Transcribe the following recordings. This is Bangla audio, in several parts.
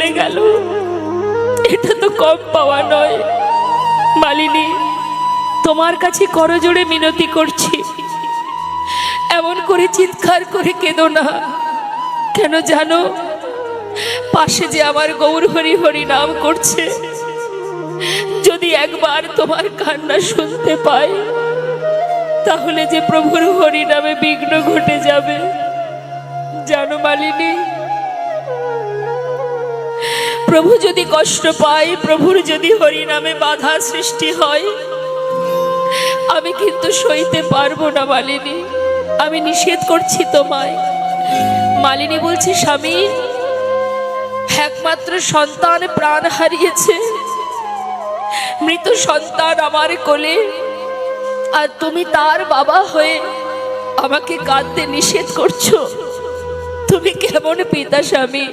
চলে গেল, এটা তো কম পাওয়া নয়। মালিনী, তোমার কাছে করজোড়ে মিনতি করছি, এমন করে চিৎকার করে কেঁদো না। কেন জানো, পাশে যে আমার গৌর হরি হরি নাম করছে, যদি একবার তোমার কান্না শুনতে পাই, তাহলে যে প্রভুর হরি নামে বিঘ্ন ঘটে যাবে। জানো মালিনী, প্রভু যদি কষ্ট পায়, প্রভুর যদি হরি নামে বাধা সৃষ্টি হয়, আমি কিন্তু সইতে পারবো না মালিনী, আমি নিষেধ করছি তোমায়। মালিনী বলছি, স্বামী একমাত্র সন্তান প্রাণ হারিয়েছে, মৃত সন্তান আমার কোলে, আর তুমি তার বাবা হয়ে আমাকে কাঁদতে নিষেধ করছো। তুমি কেমন পিতা স্বামী,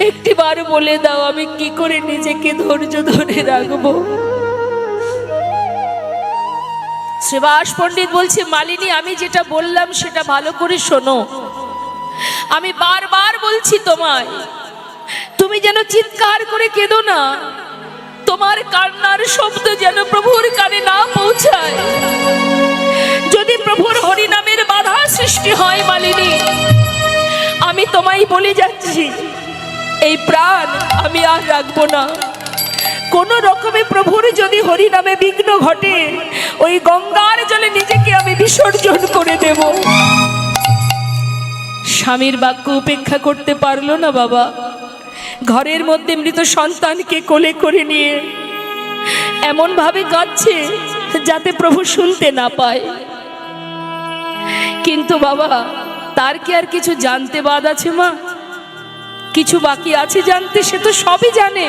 একটিবার বলে দাও, আমি কি করে নিজেকে ধৈর্য ধরে রাখবো। শ্রীবাস পণ্ডিত বলছে, মালিনী আমি যেটা বললাম সেটা ভালো করে শোনো। আমি বারবার বলছি তোমায়, তুমি যেন চিৎকার করে কেঁদো না, তোমার কান্নার শব্দ যেন প্রভুর কানে না পৌঁছায়। যদি প্রভুর হরি নামের বাধা সৃষ্টি হয় মালিনী, আমি তোমায় বলে যাচ্ছি, এই প্রাণ আমি আর রাখবো না। কোন রকমে প্রভুর যদি হরি নামে বিঘ্ন ঘটে, ওই গঙ্গার জলে নিজেকে আমি বিসর্জন করে দেব। স্বামীর বাক্য উপেক্ষা করতে পারলো না বাবা, ঘরের মধ্যে মৃত সন্তানকে কোলে করে নিয়ে এমন ভাবে কাঁদছে যাতে প্রভু শুনতে না পায়। কিন্তু বাবা, তার কি আর কিছু জানতে বাদ আছে মা? কিছু বাকি আছে জানতে? সে তো সবই জানে।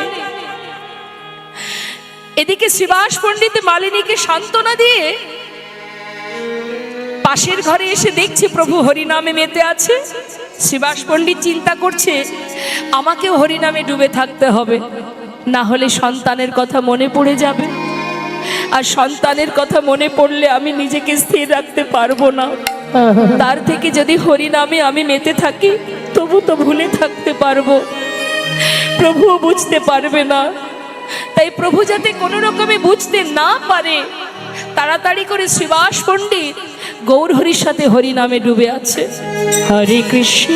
এদিকে শ্রীবাস পণ্ডিত মালিনীকে সান্ত্বনা দিয়ে পাশের ঘরে এসে দেখছে প্রভু হরিনামে মেতে আছে। শ্রীবাস পণ্ডিত চিন্তা করছে, আমাকেও হরিনামে ডুবে থাকতে হবে, না হলে সন্তানের কথা মনে পড়ে যাবে, আর সন্তানের কথা মনে পড়লে আমি নিজেকে স্থির রাখতে পারবো না। তার থেকে যদি হরিনামে আমি মেতে থাকি, তবু তো ভুলে থাকতে পারবো, প্রভুও বুঝতে পারবে না। তাই প্রভু যাতে কোনো রকমে বুঝতে না পারে, তাড়াতাড়ি করে শ্রীবাস পণ্ডিত গৌর হরির সাথে হরি নামে ডুবে আছে। হরে কৃষ্ণ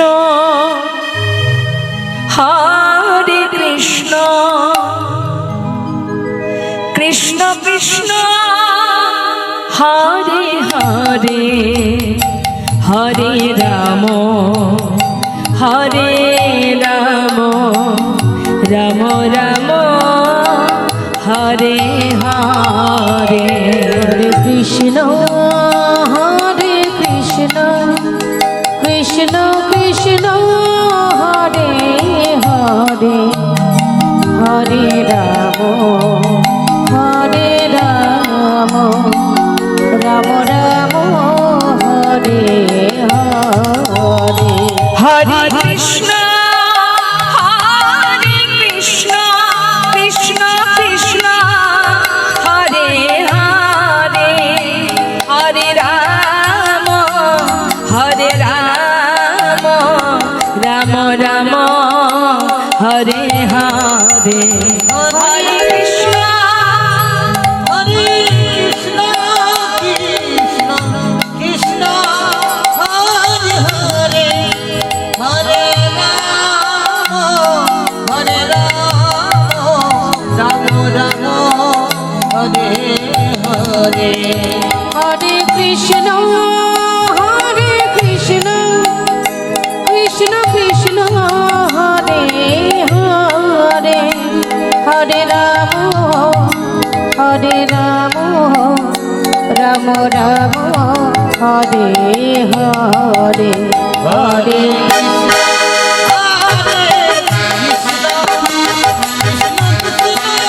হরে কৃষ্ণ কৃষ্ণ কৃষ্ণ হরে হরে, হরে রাম হরে রাম, রাম রাম হরে হরে। হরে কৃষ্ণ হরে কৃষ্ণ কৃষ্ণ কৃষ্ণ হরে হরে, হরে রাম হরে রাম, রাম রাম হরে হরে। হরে কৃষ্ণ হরে কৃষ্ণ কৃষ্ণ কৃষ্ণ হরে হরে, হরে রাম হরে রাম, রাম রাম হরে হরে। হরে কৃষ্ণ হরে কৃষ্ণ কৃষ্ণ কৃষ্ণ হরে হরে, হরে রাম হরে রাম, রাম রাম হরে হরে। হরে কৃষ্ণ হরে কৃষ্ণ কৃষ্ণ কৃষ্ণ হরে হরে, হরে রাম হরে রাম, রাম রাম হরে হরে। হরে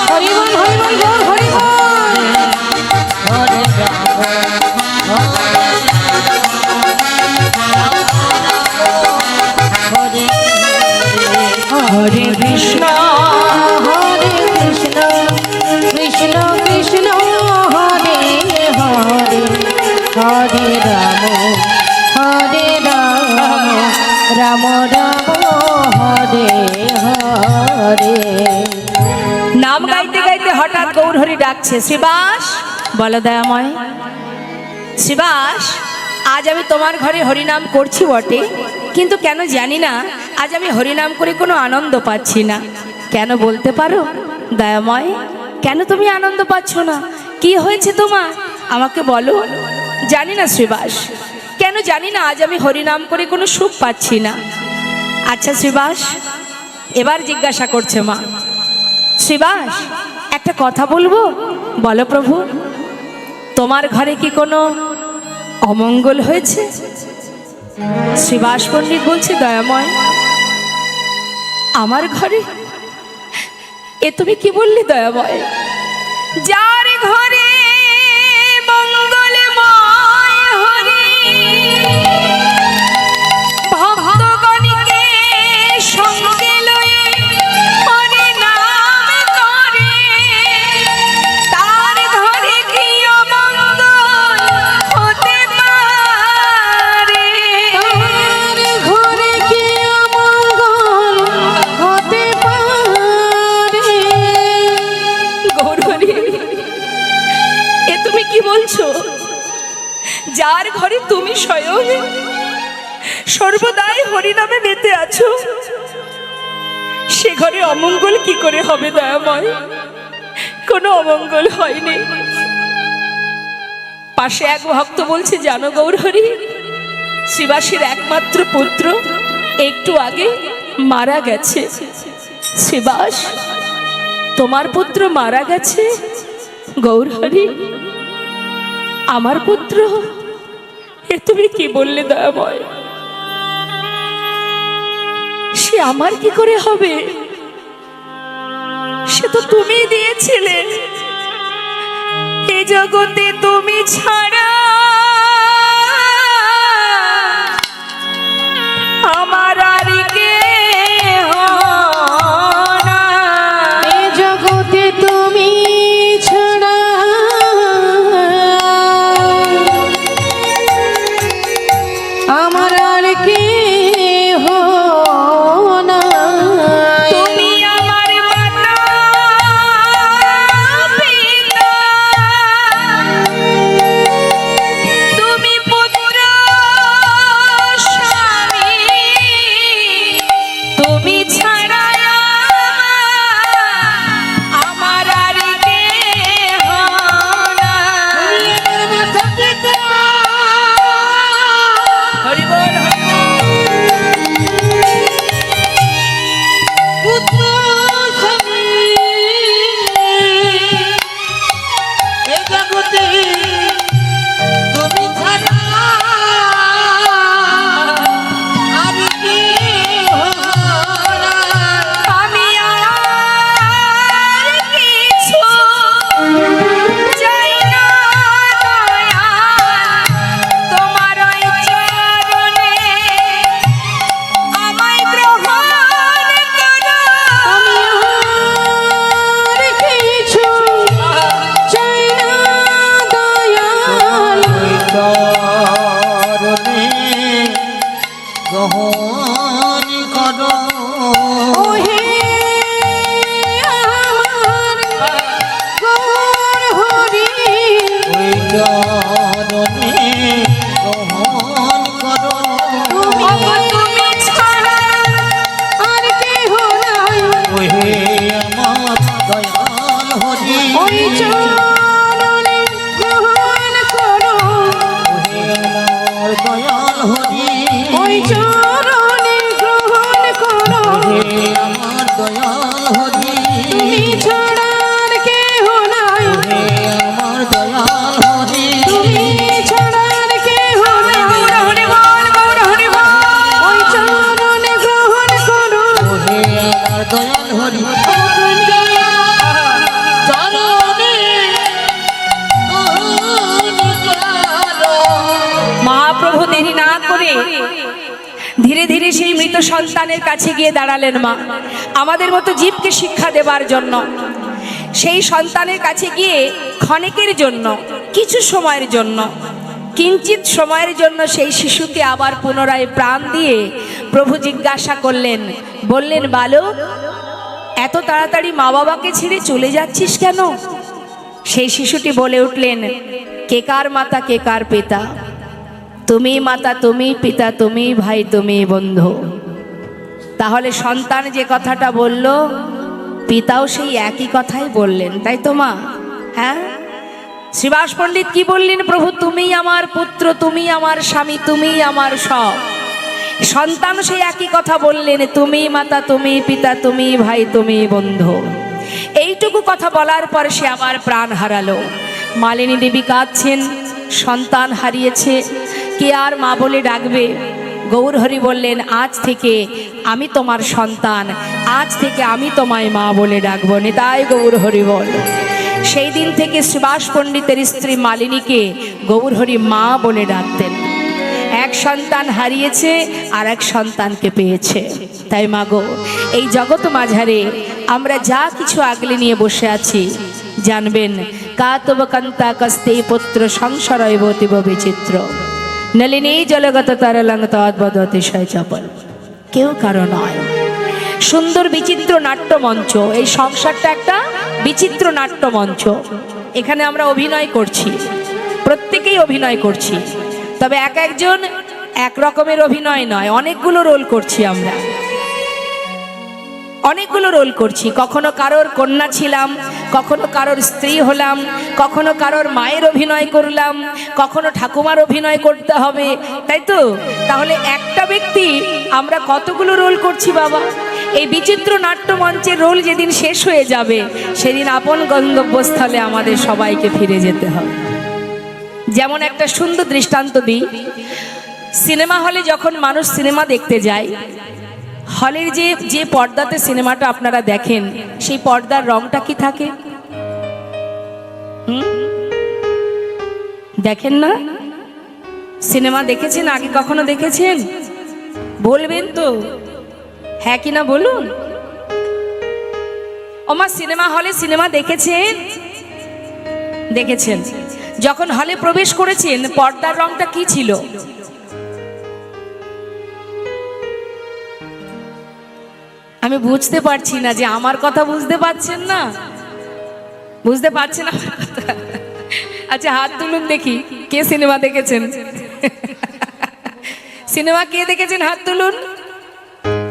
হরি বল হরি বল গৌর হরি বল। হরে হরে হরে কৃষ্ণ হরে কৃষ্ণ কৃষ্ণ কৃষ্ণ হরে হরে, হরে রাম হরে রাম, রাম রাম হরে হঠাৎ গৌরহরি ডাকছে, শ্রীবাস। বলো দয়াময়। শ্রীবাস, আজ আমি তোমার ঘরে হরিনাম করছি বটে, কিন্তু কেন জানি না আজ আমি হরিনাম করে কোনো আনন্দ পাচ্ছি না। কেন বলতে পারো দয়াময়? কেন তুমি আনন্দ পাচ্ছ না? কি হয়েছে তোমার আমাকে বলো। জানি না শ্রীবাস, কেন জানি না আজ আমি হরিনাম করে কোনো সুখ পাচ্ছি না। আচ্ছা শ্রীবাস, এবার জিজ্ঞাসা করছে মা। শ্রীবাস, একটা কথা বলবো? বলো প্রভু। তোমার ঘরে কি কোনো অমঙ্গল হয়েছে? শ্রীবাস পণ্ডিত বলছে, দয়াময় আমার ঘরে? এ তুমি কি বললি দয়াময়? যার ঘরে মঙ্গলময় হরি ভক্তগণকে সঙ্গে লয়ে হরি নাম করে, তার ঘরে কি অমঙ্গল হতে পারে? তার ঘরে কি অমঙ্গল হতে পারে? গৌরহরি, এ তুমি কি বলছো? যার ঘরে তুমি স্বয়ং সর্বদাই হরিনামে মেতে আছো, সে ঘরে অমঙ্গল কি করে হবে দয়াময়? কোনো অমঙ্গল হয়নি। পাশে এক ভক্ত বলছে, জানো গৌরহরি, শ্রীবাসের একমাত্র পুত্র একটু আগে মারা গেছে। শ্রীবাস, তোমার পুত্র মারা গেছে? গৌরহরি, আমার পুত্র? এ তুমি কি বললে দয়াময়? সে আমার কি করে হবে? সে তো তুমি দিয়েছিলে। এ জগতে তুমি ছাড়া আমার আর কেহ নাই। এ জগতে তুমি ছাড়া আমার আর কেহ নাই। তুমি আমার মাতা পিতা, তুমি পুত্র স্বামী, তুমি ছাড়া আমার আর কেহ নাই। হরি বল, হরি বল। পুত্র স্বামী এ জগতে তুমি ছাড়া আর কেহ নাই। আমি আর কিছু চাই না দয়াল, তোমার ওই চরণে আমায় গ্রহণ করো। আর কিছু চাই না দয়াল। চরণে গ্রহণ করো। ওহে আমার গৌরহরি, ওই চরণে গ্রহণ করো। তুমি ছাড়া আর কেহ নাই। ওহে আমার দয়াল হরি, ওই চরণে গ্রহণ করো। ওহে আমার দয়াল হরি, ওই চরণে গ্রহণ করো। ওহে আমার দয়াল হরি, তুমি ছাড়া আর কেহ নাই। ওহে আমার দয়াল হরি, তুমি ছাড়া আর কেহ নাই। হরি বল, গৌর হরি বল। ওই চরণে গ্রহণ করো। ওহে আমার দয়াল হরি, মহাপ্রভু দেরি না করে ধীরে ধীরে সেই মৃত সন্তানের কাছে গিয়ে দাঁড়ালেন মা, আমাদের মতো জীবকে শিক্ষা দেবার জন্য। সেই সন্তানের কাছে গিয়ে ক্ষণিকের জন্য, কিছু সময়ের জন্য, কিঞ্চিত সময়ের জন্য সেই শিশুকে আবার পুনরায় প্রাণ দিয়ে প্রভু জিজ্ঞাসা করলেন, বললেন, বালক, এত তাড়াতাড়ি মা বাবাকে ছেড়ে চলে যাচ্ছিস কেন? সেই শিশুটি বলে উঠলেন, কে কার মাতা কে কার পিতা? তুমি মাতা, তুমি পিতা, তুমি ভাই, তুমি বন্ধু। তাহলে সন্তান যে কথাটা বলল, পিতাও সেই একই কথাই বললেন, তাই তো মা? হ্যাঁ, শ্রীবাস পণ্ডিত কি বললেন? প্রভু তুমি আমার পুত্র, তুমি আমার স্বামী, তুমি আমার সব। সন্তান সেই একই কথা বললেন, তুমি মাতা, তুমি পিতা, তুমি ভাই, তুমি বন্ধু। এইটুকু কথা বলার পর সে আবার প্রাণ হারালো। মালিনী দেবী কাঁদছেন, সন্তান হারিয়েছে, কে আর মা বলে ডাকবে? গৌরহরি বললেন, আজ থেকে আমি তোমার সন্তান, আজ থেকে আমি তোমায় মা বলে ডাকবো। নিতাই গৌরহরি বল। সেই দিন থেকে শ্রীবাস পণ্ডিতের স্ত্রী মালিনীকে গৌরহরি মা বলে ডাকতেন। এক সন্তান হারিয়েছে আর এক সন্তানকে পেয়েছে। তাই মাগো, এই জগৎ মাঝারে আমরা যা কিছু আগলে নিয়ে বসে আছি, জানবেন কাতব কান্তা কস্তে পুত্র সংসারৈবতিব বিচিত্র নলিনী জলগত তরলং তদ্বদ অতিশয় চপল। কেউ কারো নয়। সুন্দর বিচিত্র নাট্যমঞ্চ, এই সংসারটা একটা বিচিত্র নাট্যমঞ্চ। এখানে আমরা অভিনয় করছি, প্রত্যেকেই অভিনয় করছি, তবে এক একজন এক রকমের অভিনয় নয়, অনেকগুলো রোল করছি আমরা, অনেকগুলো রোল করছি। কখনো কারোর কন্যা ছিলাম, কখনো কারোর স্ত্রী হলাম, কখনো কারোর মায়ের অভিনয় করলাম, কখনো ঠাকুমার অভিনয় করতে হবে, তাই তো? তাহলে একটা ব্যক্তি আমরা কতগুলো রোল করছি বাবা। এই বিচিত্র নাট্যমঞ্চের রোল যেদিন শেষ হয়ে যাবে, সেদিন আপন গন্তব্যস্থলে আমাদের সবাইকে ফিরে যেতে হবে। যেমন একটা সুন্দর দৃষ্টান্ত দিই। সিনেমা হলে যখন মানুষ সিনেমা দেখতে যায়, হলের যে পর্দাতে সিনেমাটা আপনারা দেখেন, সেই পর্দার রংটা কি থাকে? দেখেন না? সিনেমা দেখেছেন? আগে কখনো দেখেছেন? বলবেন তো, হ্যাঁ কিনা বলুন। ওমা, সিনেমা হলে সিনেমা দেখেছেন? দেখেছেন। যখন হলে প্রবেশ করেছেন, পর্দার রংটা কি ছিল? আমি বুঝতে পারছি না যে আমার কথা বুঝতে পারছেন না, বুঝতে পারছেন আমার কথা? আচ্ছা, হাত তুলুন দেখি, কে সিনেমা দেখেছেন? সিনেমা কে দেখেছেন? হাত তুলুন।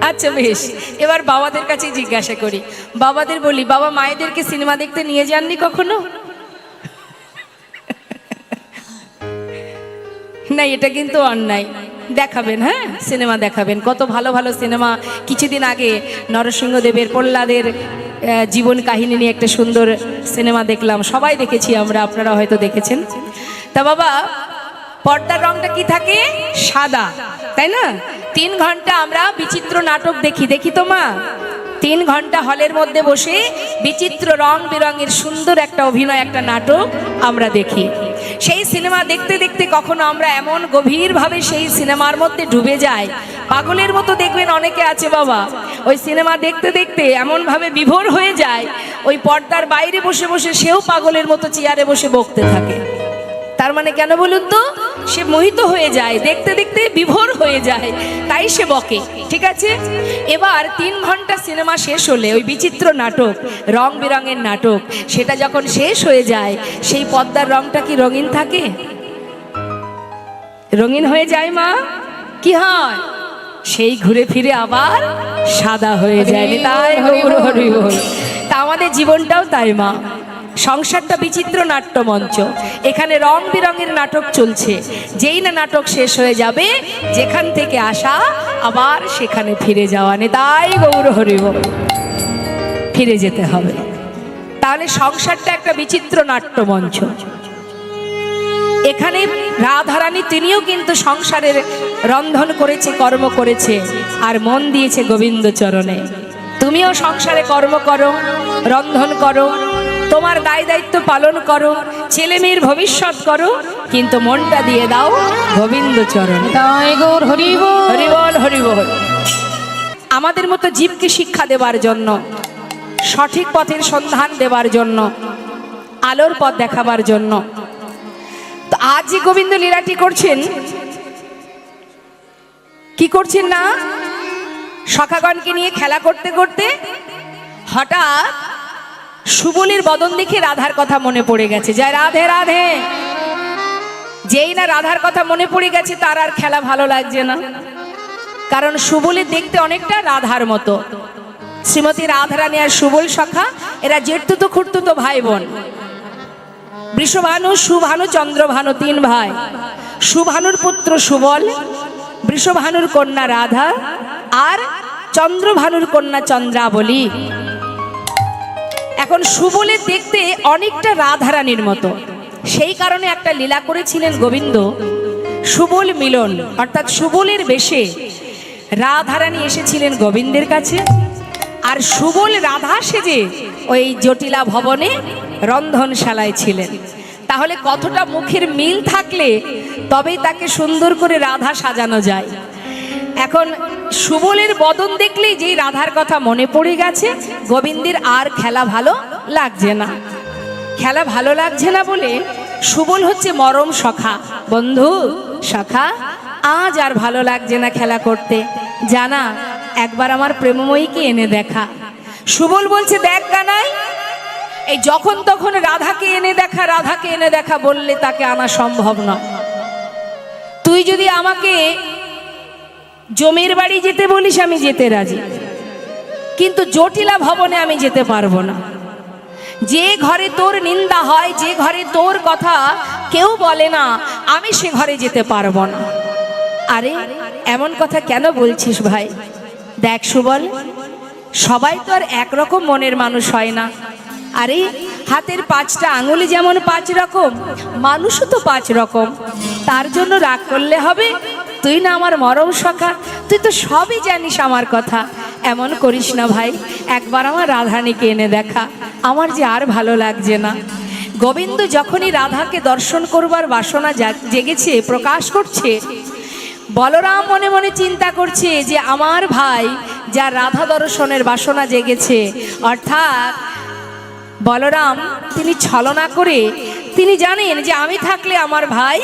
আচ্ছা বেশ, এবার বাবাদের কাছে জিজ্ঞাসা করি। বাবাদের বলি, বাবা মায়েদেরকে সিনেমা দেখতে নিয়ে যাননি কখনো? না, এটা কিন্তু অন্যায়। দেখাবেন, হ্যাঁ, সিনেমা দেখাবেন। কত ভালো ভালো সিনেমা। কিছুদিন আগে নরসিংহদেবের প্রহ্লাদের জীবন কাহিনী নিয়ে একটা সুন্দর সিনেমা দেখলাম, সবাই দেখেছি আমরা, আপনারা হয়তো দেখেছেন। তা বাবা, পর্দার রংটা কি থাকে? সাদা, তাই না? 3 ঘন্টা আমরা বিচিত্র নাটক দেখি তো মা। 3 ঘন্টা হলের মধ্যে বসে বিচিত্র রং বেরঙের সুন্দর একটা অভিনয়, একটা নাটক আমরা দেখি। সেই সিনেমা দেখতে দেখতে কখনো আমরা এমন গভীরভাবে সেই সিনেমার মধ্যে ডুবে যাই, পাগলের মতো। দেখবেন অনেকে আছে বাবা, ওই সিনেমা দেখতে দেখতে এমনভাবে বিভোর হয়ে যায়, ওই পর্দার বাইরে বসে বসে সেও পাগলের মতো চেয়ারে বসে বকতে থাকে। তার মানে কেন বলুন তো? সে মোহিত হয়ে যায়, দেখতে দেখতে বিভোর হয়ে যায়, তাই সে বকে। ঠিক আছে, এবার 3 ঘন্টা সিনেমা শেষ হলে ওই বিচিত্র নাটক, রং বেরঙের নাটক, সেটা যখন শেষ হয়ে যায়, সেই পর্দার রংটা কি রঙিন থাকে? রঙিন হয়ে যায় মা? কি হয়? সেই ঘুরে ফিরে আবার সাদা হয়ে যায়। তাই হরি বল। তা আমাদের জীবনটাও তাই মা। সংসারটা বিচিত্র নাট্যমঞ্চ, এখানে রং বেরঙের নাটক চলছে। যেই না নাটক শেষ হয়ে যাবে, যেখান থেকে আসা আবার সেখানে ফিরে যাওয়া। তাই গৌর হরি বল, ফিরে যেতে হবে। তাহলে সংসারটা একটা বিচিত্র নাট্যমঞ্চ। এখানে রাধারানী তিনিও কিন্তু সংসারের রন্ধন করেছে, কর্ম করেছে, আর মন দিয়েছে গোবিন্দ চরণে। তুমিও সংসারে কর্ম করো, রন্ধন করো, তোমার দায় দায়িত্ব পালন করো, ছেলে মেয়ের ভবিষ্যৎ করো, কিন্তু মনটা দিয়ে দাও গোবিন্দ চরণে। তাই গৌর হরি বল। হরি বল, হরি বল। আমাদের মতো জীবকে শিক্ষা দেবার জন্য, সঠিক পথের সন্ধান দেবার জন্য, আলোর পথ দেখাবার জন্য। তো আজ যে গোবিন্দ লীলাটি করছেন, কি করছেন না? সখাগণকে নিয়ে খেলা করতে করতে হঠাৎ সুবলের বদন দেখে রাধার কথা মনে পড়ে গেছে, যায় রাধে রাধে। যেই না রাধার কথা মনে পড়ে গেছে তার আর খেলা ভালো লাগছে না, কারণ সুবলের দেখতে অনেকটা রাধার মতো। শ্রীমতী রাধারানী আর সুবল সখা এরা জেঠতুতো খুঁড়তুতো ভাই বোন। বৃষভানু, সুভানু, চন্দ্রভানু তিন ভাই। সুভানুর পুত্র সুবল, বৃষভানুর কন্যা রাধা, আর চন্দ্রভানুর কন্যা চন্দ্রাবলী। এখন সুবলের দেখতে অনেকটা রাধারানীর মতো, সেই কারণে একটা লীলা করেছিলেন গোবিন্দ, সুবল মিলন, অর্থাৎ সুবলের বেশে রাধারানী এসেছিলেন গোবিন্দের কাছে, আর সুবল রাধা সেজে ওই জটিলা ভবনে রন্ধনশালায় ছিলেন। তাহলে কতটা মুখের মিল থাকলে তবেই তাকে সুন্দর করে রাধা সাজানো যায়। এখন সুবলের বদন দেখলেই যেই রাধার কথা মনে পড়ে গেছে, গোবিন্দের আর খেলা ভালো লাগছে না। খেলা ভালো লাগছে না বলে সুবল হচ্ছে মরম সখা, বন্ধু সখা, আজ আর ভালো লাগছে না খেলা করতে, জানা একবার আমার প্রেমময়ীকে এনে দেখা। সুবল বলছে, দেখ কানাই, এই যখন তখন রাধাকে এনে দেখা, রাধাকে এনে দেখা বললে তাকে আনা সম্ভব নয়। তুই যদি আমাকে জমির বাড়ি যেতে বলিস আমি যেতে রাজি, কিন্তু জটিলা ভবনে আমি যেতে পারবো না। যে ঘরে তোর নিন্দা হয়, যে ঘরে তোর কথা কেউ বলে না, আমি সে ঘরে যেতে পারবো না। আরে এমন কথা কেন বলছিস ভাই? দেখ সুবল, সবাই তো আর একরকম মনের মানুষ হয় না। আরে হাতের পাঁচটা আঙুলে যেমন পাঁচ রকম, মানুষও তো পাঁচ রকম। তার জন্য রাগ করলে হবে? তুই না আমার মরম সখা, তুই তো সবই জানিস আমার কথা। এমন করিস না ভাই, একবার আমার রাধারানীকে এনে দেখা, আমার যে আর ভালো লাগছে না। গোবিন্দ যখনই রাধাকে দর্শন করবার বাসনা জেগেছে, প্রকাশ করছে, বলরাম মনে মনে চিন্তা করছে যে আমার ভাই যার রাধা দর্শনের বাসনা জেগেছে, অর্থাৎ বলরাম তিনি ছলনা করে তিনি জানেন যে আমি থাকলে আমার ভাই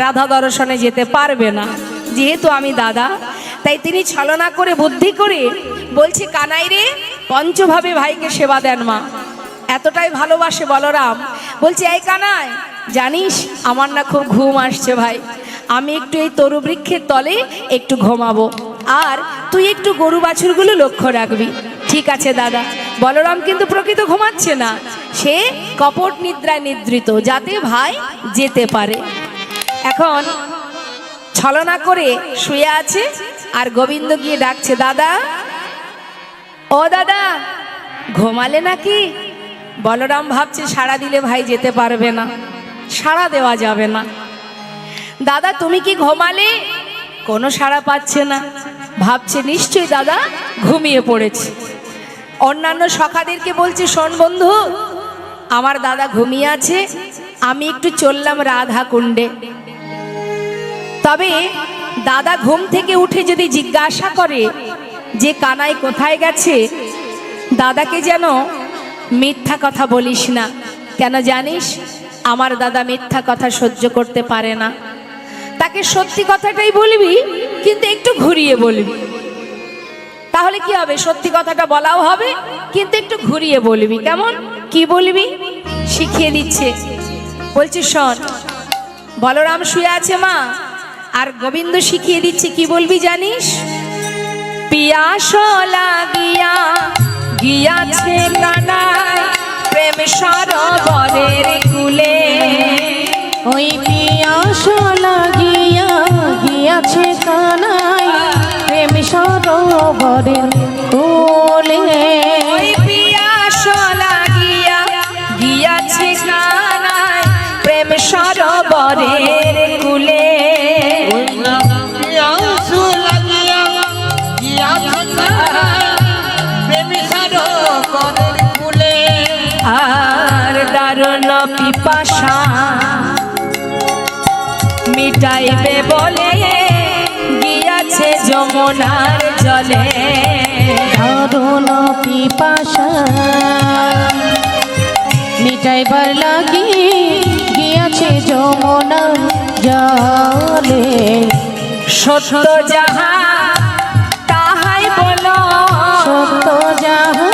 রাধা দর্শনে যেতে পারবে না, যেহেতু আমি দাদা, তাই তিনি ছলনা করে বুদ্ধি করে বলছে, কানাই রে, পঞ্চভাবে ভাইকে সেবা দেন মা। এতটাই ভালোবাসে বলরাম, বলছে, এই কানাই, জানিস আমার না খুব ঘুম আসছে ভাই, আমি একটু এই তরু বৃক্ষের তলে একটু ঘুমাবো, আর তুই একটু গরু বাছুরগুলো লক্ষ্য রাখবি। ঠিক আছে দাদা। বলরাম কিন্তু প্রকৃত ঘুমাচ্ছে না, সে কপট নিদ্রায় নিদ্রিত, যাতে ভাই যেতে পারে। এখন ছলনা করে শুয়ে আছে, আর গোবিন্দ গিয়ে ডাকছে, দাদা, ও দাদা, ঘুমালে নাকি? বলরাম ভাবছে সাড়া দিলে ভাই যেতে পারবে না, সাড়া দেওয়া যাবে না। দাদা তুমি কি ঘুমালে? কোনো সাড়া পাচ্ছে না, ভাবছে নিশ্চয়ই দাদা ঘুমিয়ে পড়েছে। অন্যান্য সখাদেরকে বলছে, শোন বন্ধু, আমার দাদা ঘুমিয়ে আছে, আমি একটু চললাম রাধা কুণ্ডে। তবে দাদা ঘুম থেকে উঠে যদি জিজ্ঞাসা করে যে কানাই কোথায় গেছে, দাদাকে যেন মিথ্যা কথা বলিস না। কেন জানিস? আমার দাদা মিথ্যা কথা সহ্য করতে পারে না। তাকে সত্যি কথাটাই বলবি, কিন্তু একটু ঘুরিয়ে বলবি, তাহলে কি হবে? সত্যি কথাটা বলাও হবে, কিন্তু একটু ঘুরিয়ে বলবি। কেমন কি বলবি শিখিয়ে দিচ্ছে। বলছে, শোন, বলরাম শুয়ে আছে মা, আর গোবিন্দ শিখিয়ে দিচ্ছে কি বলবি জানিস? পিয়াস লাগিয়া গিয়াছে কানাই প্রেম সরোবরের কূলে। ওই পিয়াস লাগিয়া গিয়াছে কানাই প্রেম সরোবরের কূলে। ওই পিয়াস লাগিয়া গিয়াছে কানাই প্রেম সরোবরের কূলে। আর দারুণ পিপাসা মিটাইবে বলে গিয়াছে যমুনার জলে। দারুণ পিপাসা মিটাইবার লাগি গিয়াছে যমুনার জলে। সত্য যাহা তাহাই বলো, সত্য যাহা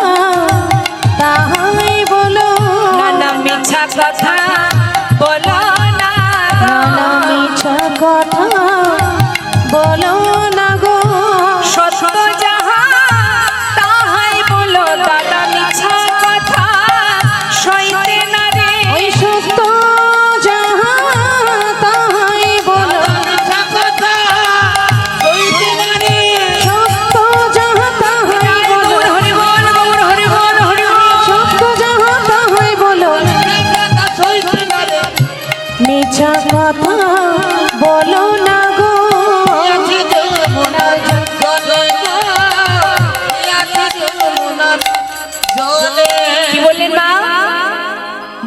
তাহাই বল, কথা বলো না গো। নানা মিছা কথা বলো না গো। সত্য যাহা তাহাই বলো দাদা, মিছা কথা সইতে না রে। ওই সত্য যাহা তাহাই বলো। সত্য যাহা তাহাই বলো। হরি বল গৌর হরি বল হরি বল। সত্য যাহা তাহাই বলো। মিছা কথা বলো না গো। কি বললেন মা?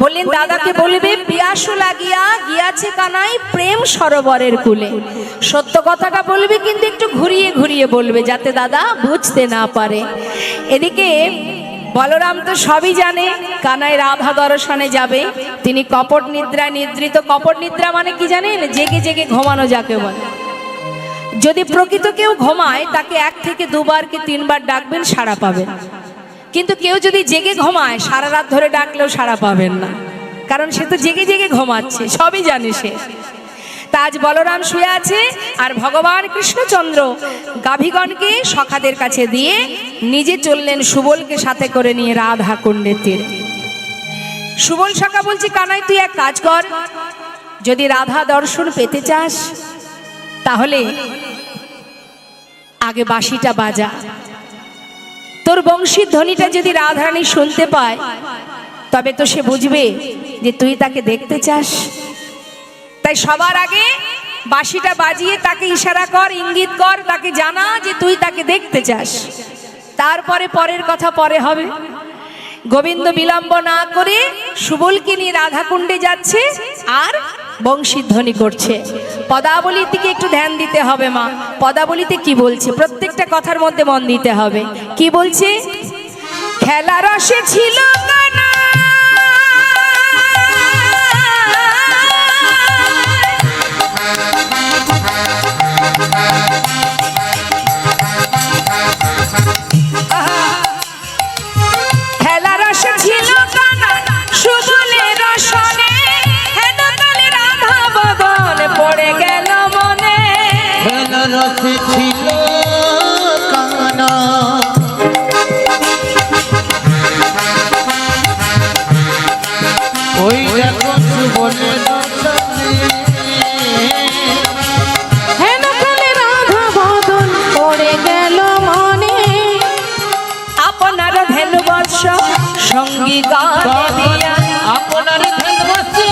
বললেন দাদাকে বলবে পিয়াসু লাগিয়া গিয়াছে কানাই প্রেম সরোবরের কূলে। সত্য কথাটা বলবে, কিন্তু একটু ঘুরিয়ে ঘুরিয়ে বলবে যাতে দাদা বুঝতে না পারে। এদিকে বলরাম তো সবই জানে, কানাই রাধা দর্শনে যাবে। তিনি কপট নিদ্রায় নিদ্রিত। কপট নিদ্রা মানে কি জানেন? জেগে জেগে ঘুমানো যাকে বলে। যদি প্রকৃত কেউ ঘুমায় তাকে 1 থেকে 2 বার কি 3 বার ডাকবেন, সাড়া পাবেন। কিন্তু কেউ যদি জেগে ঘুমায় সারা রাত ধরে ডাকলেও সাড়া পাবেন না, কারণ সে তো জেগে জেগে ঘুমাচ্ছে, সবই জানে সে। তা আজ বলরাম শুয়ে আছে, আর ভগবান কৃষ্ণচন্দ্র গাভীগণকে সখাদের কাছে দিয়ে নিজে চললেন সুবলকে সাথে করে নিয়ে রাধা কুণ্ডের তীরে। সুবল সখা বলছে, কানাই তুই এক কাজ কর, যদি রাধা দর্শন পেতে চাস তাহলে আগে বাঁশিটা বাজা। তোর বংশীর ধ্বনিটা যদি রাধারানী শুনতে পায় তবে তো সে বুঝবে যে তুই তাকে দেখতে চাস। তাই সবার আগে বাঁশিটা বাজিয়ে তাকে ইশারা কর, ইঙ্গিত কর, তাকে জানা যে তুই তাকে দেখতে চাস। তারপরে পরের কথা পরে হবে। গোবিন্দ বিলম্ব না করে সুবলকে নিয়ে রাধাকুণ্ডে যাচ্ছে আর বংশীর ধ্বনি করছে। পদাবলীর দিকে একটু ধ্যান দিতে হবে মা। পদাবলীতে কি বলছে প্রত্যেকটা কথার মধ্যে মন দিতে হবে। কি বলছে? খেলা রসে ছিল কানা, খেলা রসে ছিল কানা সুবলের রসনে, হেন কালে রাধা বদন পড়ে গেল মনে। রসে ছিল কানা, ওই দেখো সুবলের রসনে, হেন কালে রাধা বদন পড়ে গেল মনে। আপনার ধেনু বর্ষ সঙ্গী গানে দিয়া, আপনার ধনবস্তি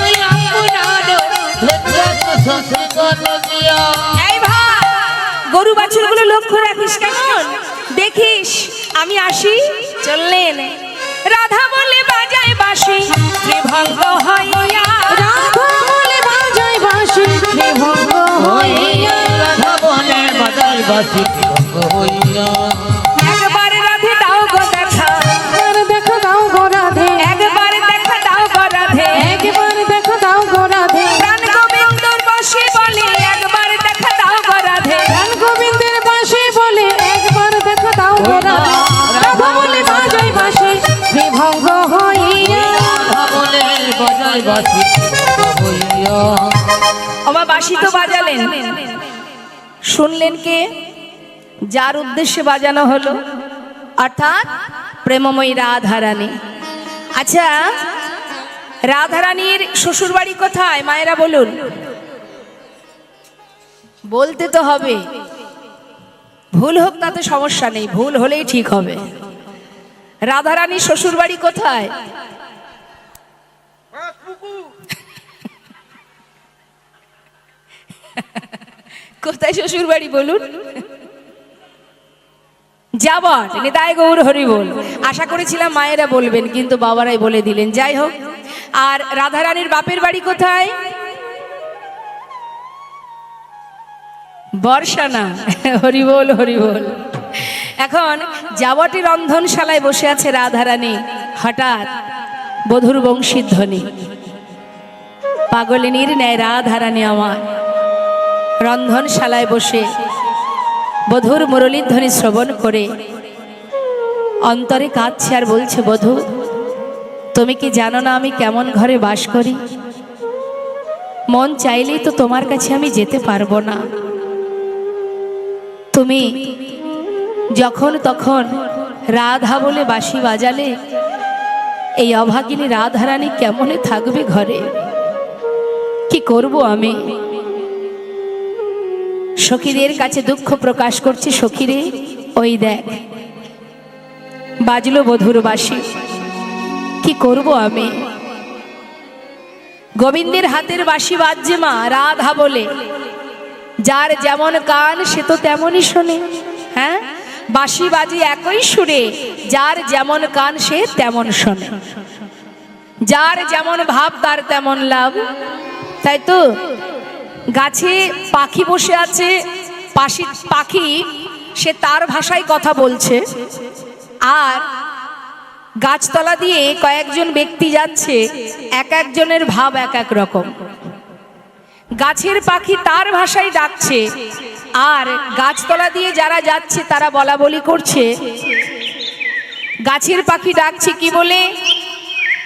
আপনার দিয়া। এই ভাই গরু বাছুরগুলো লক্ষ্য রাখিস কেমন, দেখিস আমি আসি। চললেন রাধা বলে বাজায় বাঁশি ত্রিভঙ্গ হইয়া, রাধা বলে বাজায় বাঁশি ত্রিভঙ্গ হইয়া। রাধা বলে বাজায় বাঁশি ত্রিভঙ্গ হইয়া। একবার রাধে দাও গো দেখা, একবার দেখো দাও গো রাধে, একবার দেখা দাও গো রাধে, একবার দেখো দাও গো রাধে। প্রাণ গোবিন্দর বসে বলে একবার দেখা দাও গো রাধে। গান গোবিন্দের বাঁশি বলে একবার দেখো দাও গো রাধে। রাধা বলে বাজায় বাঁশি ত্রিভঙ্গ হইয়া। রাধা বলে বাজায় বাঁশি ত্রিভঙ্গ হইয়া। আমার বাঁশি তো বাজালেন, শুনলেন কে? যার উদ্দেশ্যে বাজানো হলো, অর্থাৎ প্রেমময়ী রাধারানী। আচ্ছা, রাধারানীর শ্বশুর বাড়ি কোথায় মায়েরা বলুন? বলতে তো হবে, ভুল হোক তাতে সমস্যা নেই, ভুল হলেই ঠিক হবে। রাধারানীর শ্বশুর বাড়ি কোথায়? কোথায় শ্বশুর বাড়ি বলুন? যাবট নিতাই গৌর হরি বল। আশা করেছিলাম মায়েরা বলবেন, কিন্তু বাবারাই বলে দিলেন। যাই হোক, আর রাধারানীর বাপের বাড়ি কোথায়? বর্ষানা। হরি বল হরি বল। এখন যাবটি রন্ধনশালায় বসে আছে রাধারানী। হঠাৎ বধুর বংশীর ধ্বনি, পাগলিনীর ন্যায় রাধারানী আমার রন্ধনশালায় বসে বধুর মুরলীর ধ্বনি শ্রবণ করে অন্তরে কাঁদছে আর বলছে, বধূ তুমি কি জানো না আমি কেমন ঘরে বাস করি? মন চাইলেই তো তোমার কাছে আমি যেতে পারবো না। তুমি যখন তখন রাধা বলে বাঁশি বাজালে এই অভাগিনী রাধারানী কেমনে থাকবে ঘরে? কি করব আমি? সখীদের কাছে দুঃখ প্রকাশ করছি। সখীরে, ওই দেখ বাজলো বধুর বাঁশি, কি করব আমি? গোবিন্দের হাতের বাঁশি বাজছে মা, রাধা বলে। যার যেমন কান সে তো তেমনই শোনে। হ্যাঁ, বাঁশি বাজে একই সুরে, যার যেমন কান সে তেমন শোনে, যার যেমন ভাব তার তেমন লাভ। তাই তো গাছে পাখি বসে আছে, পাখি সে তার ভাষায় কথা বলছে, আর গাছতলা দিয়ে কয়েকজন ব্যক্তি যাচ্ছে, এক একজনের ভাব এক এক রকম। গাছের পাখি তার ভাষায় ডাকছে, আর গাছতলা দিয়ে যারা যাচ্ছে তারা বলা বলি করছে। গাছের পাখি ডাকছে কি বলে?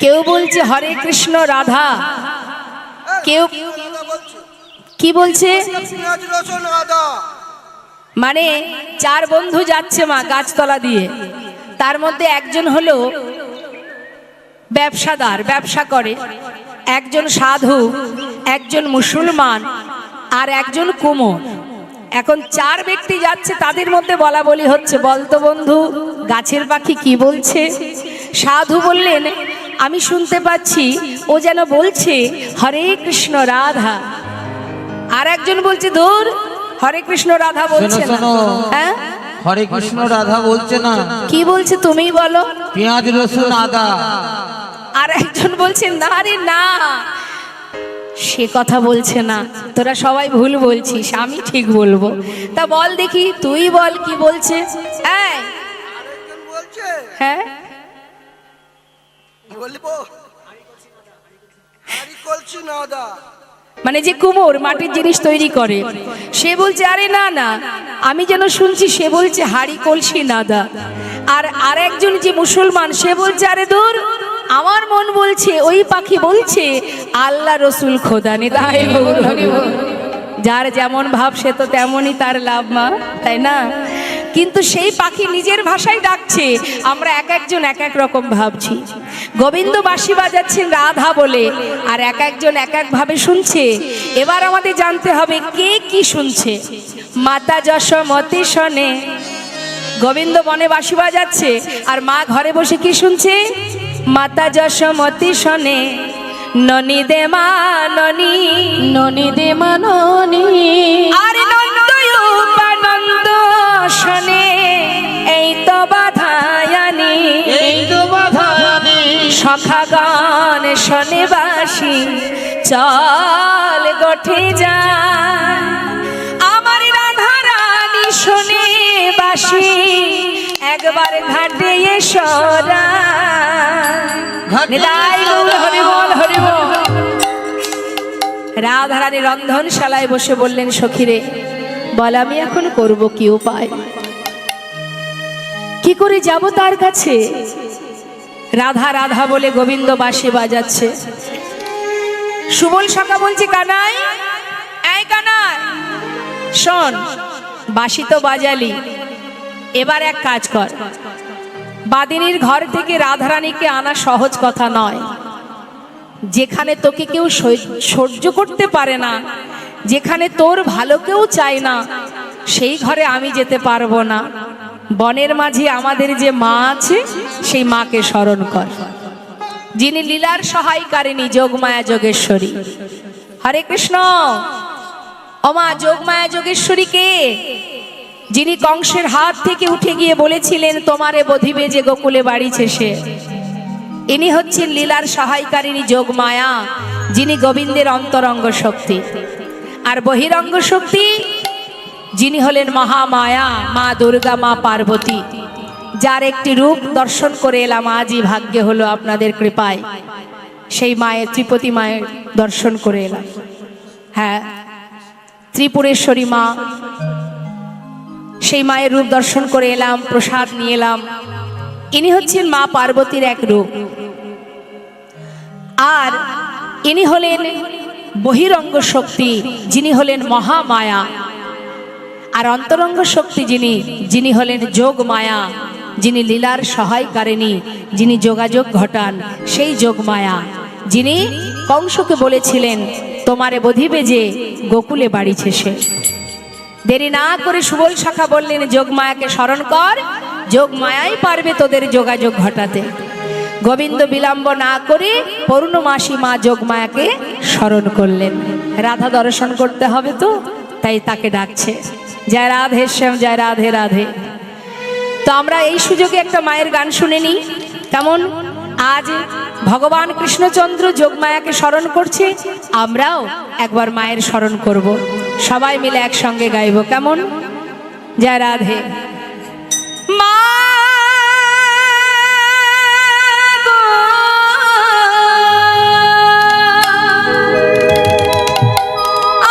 কেউ বলছে হরে কৃষ্ণ রাধা, কেউ কি বলছে, মানে চার বন্ধু যাচ্ছে মা গাছতলা দিয়ে। তার মধ্যে একজন হলো ব্যবসাদার, ব্যবসা করে, একজন সাধু, একজন মুসলমান, আর একজন কুমোর। এখন চার ব্যক্তি যাচ্ছে, তাদের মধ্যে বলা বলি হচ্ছে। বলতো বন্ধু, গাছের পাখি কি বলছে? সাধু বললেন, আমি শুনতে পাচ্ছি ও যেন বলছে হরে কৃষ্ণ রাধা। আর একজন বলছে ধুর, হরে কৃষ্ণ রাধা বলছে না। হ্যাঁ, হরে কৃষ্ণ রাধা বলছে না, কি বলছে তুমিই বলো? পেঁয়াজ রসুন আদা। আর একজন বলছে না রে না, সে কথা বলছে না, তোরা সবাই ভুল বলছিস, আমি ঠিক বলবো। তা বল দেখি, তুই বল কি বলছে। হ্যাঁ, মানে যে কুমোর মাটির জিনিস তৈরি করে, সে বলছে আরে না না, আমি যেন শুনছি সে বলছে হাড়ি কলসি নাদা। আর আরেকজন যে মুসলমান, সে বলছে আরে দূর, আমার মন বলছে ওই পাখি বলছে আল্লাহ রসুল খোদা নে। তাই যার যেমন ভাব সে তো তেমনই তার লাভ মা, তাই না? কিন্তু সেই পাখি নিজের ভাষায় ডাকছে, আমরা এক একজন এক এক রকম ভাবছি। গোবিন্দ বাঁশি বাজাচ্ছেন রাধা বলে, আর এক একজন এক এক ভাবে শুনছে। এবার আমাদের জানতে হবে কে কি শুনছে। মাতা যশোমতি শোনে, গোবিন্দ বনে বাঁশি বাজাচ্ছে, আর মা ঘরে বসে কি শুনছে? মাতা যশোমতি শোনে, ননি দে মা ননি, ননি দে মা ননি। আর নন্দ শোনে, এই তো বাধায়ানি, এই তো বাধায়ানি। সখা গান শোনে বাঁশি, চল গঠে যায়। আমার রাধা রানী শোনে বাঁশি, একবার ঘাটে এসো রাধারানী রন্ধনশালায় বসে বললেন সখীরে, বল আমি এখন করব কি উপায়, কি করে যাব তার কাছে? রাধা রাধা বলে গোবিন্দ বাঁশি বাজাচ্ছে। সুবল সখা বলছে কানাই, এই কানাই শোন, বাঁশি তো বাজালি, এবার এক কাজ কর, বাদিনীর ঘর থেকে রাধারানীকে আনা সহজ কথা নয়। যেখানে তোকে কেউ সহ্য করতে পারে না, যেখানে তোর ভালো কেউ চায় না, সেই ঘরে আমি যেতে পারবো না। বনের মাঝে আমাদের যে মা আছে, সেই মাকে স্মরণ কর, যিনি লীলার সহায়কারিণী যোগমায়া যোগেশ্বরী। হরে কৃষ্ণ। ওমা, যোগমায়া যোগেশ্বরী কে? যিনি কংসের হাত থেকে উঠে গিয়ে বলেছিলেন তোমারে বধিবে যে গোকুলে বাড়িছে সে। ইনি হচ্ছেন লীলার সহায়কারিণী যোগমায়া, যিনি গোবিন্দের অন্তরঙ্গ শক্তি। আর বহিরঙ্গ শক্তি যিনি হলেন মহামায়া, মা দুর্গা, মা পার্বতী, যার একটি রূপ দর্শন করে এলাম আজই, ভাগ্যে হলো আপনাদের কৃপায়। সেই মায়ের, ত্রিপতি মায়ের দর্শন করে এলাম। হ্যাঁ, ত্রিপুরেশ্বরী মা, সেই মায়ের রূপ দর্শন করে এলাম, প্রসাদ নিয়ে এলাম। ইনি হচ্ছেন মা পার্বতীর এক রূপ। আর ইনি হলেন বহিরঙ্গ শক্তি, যিনি হলেন মহামায়া। আর অন্তরঙ্গ শক্তি যিনি হলেন যোগ মায়া, যিনি লীলার সহায়কারিণী, যিনি যোগাযোগ ঘটান, সেই যোগ মায়া, যিনি কংসকে বলেছিলেন তোমারে বধিবে যে গোকুলে বাড়িছে সে। দেরি না করে সুবল শাখা বললেন যোগমায়াকে স্মরণ কর, যোগমায়াই পারবে তোদের যোগাযোগ ঘটাতে। গোবিন্দ বিলম্ব না করে পূর্ণমাসী মা যোগমায়াকে স্মরণ করলেন। রাধা দর্শন করতে হবে তো, তাই তাকে ডাকছে জয় রাধে শ্যাম, জয় রাধে রাধে। তো আমরা এই সুযোগে একটা মায়ের গান শুনে নিই। কেমন? আজ ভগবান কৃষ্ণচন্দ্র যোগমায়াকে স্মরণ করছে, আমরাও একবার মায়ের স্মরণ করব, সবাই মিলে একসঙ্গে গাইব। কেমন? জয় রাধে। মা গো,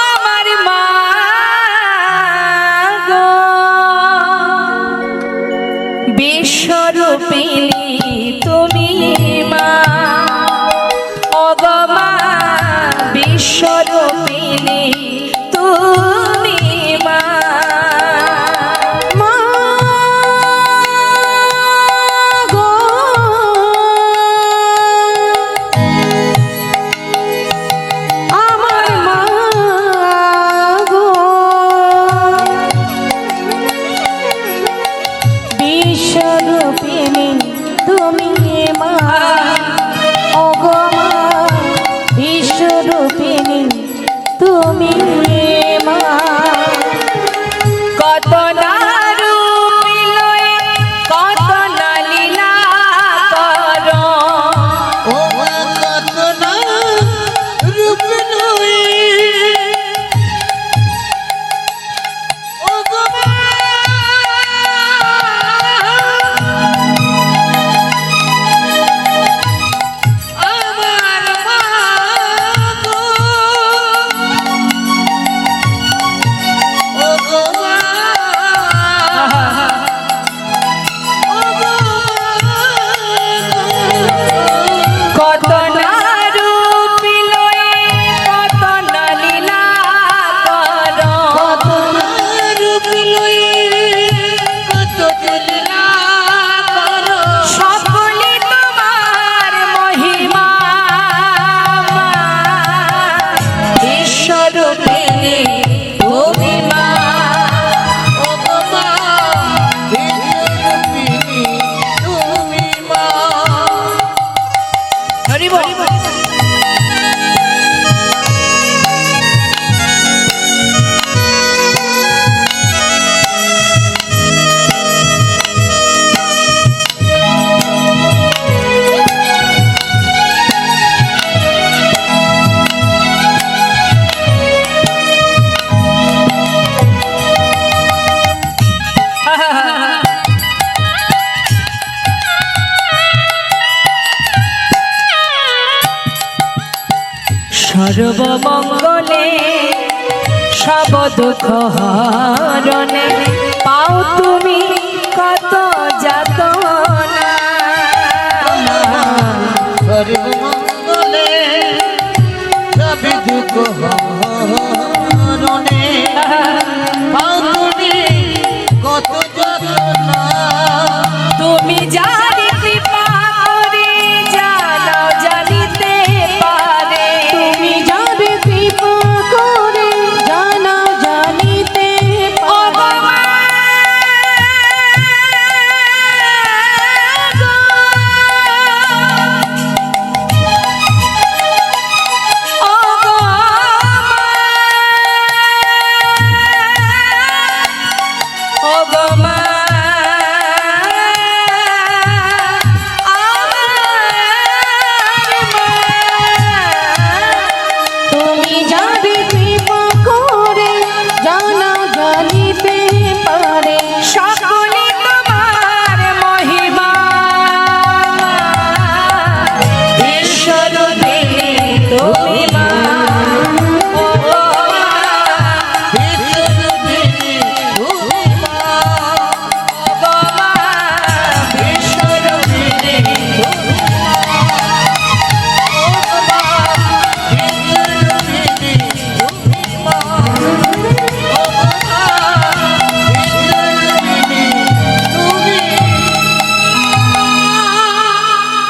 আমার মা গো, বিশ্বরূপিণী তুমি মা, ওগো মা বিশ্বরূপিণী তুমি মা। মা গো, আমার মা গো, বিশ্বরূপিণী তুমি মা, ওগো মা বিশ্বরূপিণী তুমি মা। কত না রূপ লয়ে কত না লীলা করো, ও মা কত না রূপ লয়ে, ও গো মা আমার মা গো, ও গো মা, ও গো মা। কত না রূপ লয়ে কত না লীলা করো, কত না রূপ লয়ে কত লীলা করো, সকলে তোমার মহিমা মা, বিশ্বরূপিণী তুমি মা। ও গো মা বিশ্বরূপিণী তুমি মা। হরি বল। সর্বমঙ্গলে সব দুঃখ হরণে পাও তুমি কত যাতনা, সর্বমঙ্গলে সবি দুঃখ হরণে পাও তুমি কত যন্ত্রণা। তুমি যারি কৃপা করে জানো জানিতে পারে, তুমি যাবে কৃপা করে জানা জানিতে ও গো মা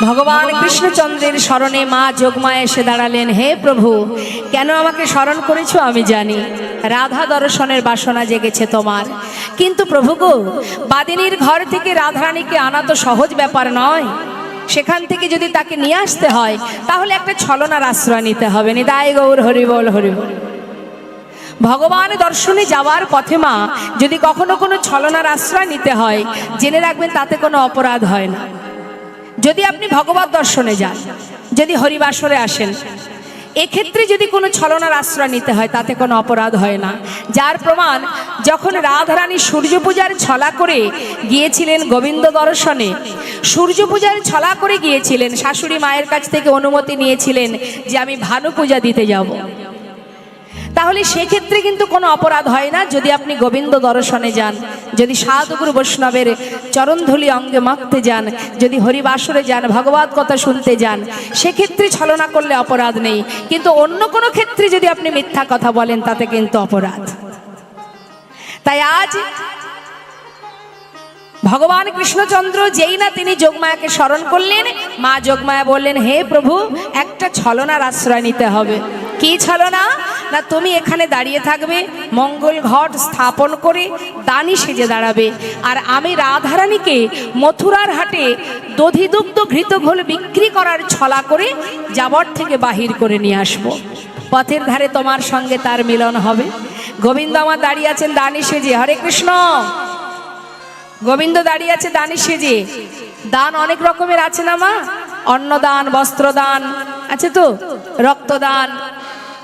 ভগবান কৃষ্ণচন্দ্রের স্মরণে মা যোগমায়া এসে দাঁড়ালেন। হে প্রভু, কেন আমাকে স্মরণ করেছো আমি জানি, রাধা দর্শনের বাসনা জেগেছে তোমার। কিন্তু প্রভু গো, বাদিনীর ঘর থেকে রাধারানীকে আনা তো সহজ ব্যাপার নয়। সেখান থেকে যদি তাকে নিয়ে আসতে হয় তাহলে একটা ছলনার আশ্রয় নিতে হবে। নিতাই গৌর হরিবল হরিবল। ভগবান দর্শনে যাওয়ার পথে মা যদি কখনো কোনো ছলনার আশ্রয় নিতে হয়, জেনে রাখবেন তাতে কোনো অপরাধ হয় না। যদি আপনি ভগবত দর্শনে যান, যদি হরিবাসরে আসেন, এক্ষেত্রে যদি কোনো ছলনার আশ্রয় নিতে হয় তাতে কোনো অপরাধ হয় না। যার প্রমাণ, যখন রাধারানী সূর্য পূজার ছলা করে গিয়েছিলেন গোবিন্দ দর্শনে, সূর্য পূজার ছলা করে গিয়েছিলেন, শাশুড়ি মায়ের কাছ থেকে অনুমতি নিয়েছিলেন যে আমি ভানু পূজা দিতে যাব। তাহলে সেক্ষেত্রে কিন্তু কোনো অপরাধ হয় না যদি আপনি গোবিন্দ দর্শনে যান, যদি সাধুগুরু বৈষ্ণবের চরণধুলি অঙ্গে মাখতে যান, যদি হরিবাসরে যান, ভগবত কথা শুনতে যান, সেক্ষেত্রে ছলনা করলে অপরাধ নেই। কিন্তু অন্য কোনো ক্ষেত্রে যদি আপনি মিথ্যা কথা বলেন তাতে কিন্তু অপরাধ। তাই আজ ভগবান কৃষ্ণচন্দ্র যেই না তিনি যোগমায়াকে স্মরণ করলেন, মা যোগমায়া বললেন, হে প্রভু, একটা ছলনার আশ্রয় নিতে হবে। কি ছলনা? না, তুমি এখানে দাঁড়িয়ে থাকবে, মঙ্গল ঘট স্থাপন করে দানি সেজে দাঁড়াবে, আর আমি রাধারানীকে মথুরার হাটে দধিদুগ্ধ ঘৃত ঘোল বিক্রি করার ছলা করে যাবর থেকে বাহির করে নিয়ে আসব। পথের ধারে তোমার সঙ্গে তার মিলন হবে। গোবিন্দ আমার দাঁড়িয়ে আছেন দানি সেজে। হরে কৃষ্ণ। গোবিন্দ দাঁড়িয়ে আছে দানি সেজে। দান অনেক রকমের আছে না মা? অন্নদান, বস্ত্রদান আছে তো, রক্তদান,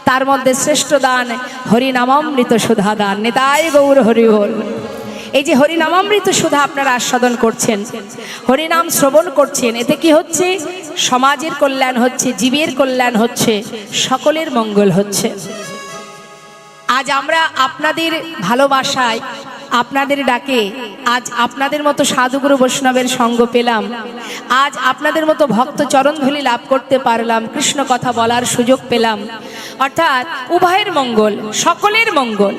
তার মধ্যে শ্রেষ্ঠ দান হরিনামামৃত সুধা দান। নিতাই গৌর হরি বল। এই যে হরিনামামৃত সুধা আপনারা আস্বাদন করছেন, হরিনাম শ্রবণ করছেন, এতে কি হচ্ছে? সমাজের কল্যাণ হচ্ছে, জীবের কল্যাণ হচ্ছে, সকলের মঙ্গল হচ্ছে। আজ আমরা আপনাদের ভালোবাসায়, আপনাদের ডাকে আজ আপনাদের মতো সাধুগুরু বৈষ্ণবের সঙ্গ পেলাম, আজ আপনাদের মতো ভক্ত চরণধুলি লাভ করতে পারলাম, কৃষ্ণ কথা বলার সুযোগ পেলাম। অর্থাৎ উভয়ের মঙ্গল, সকলের মঙ্গল।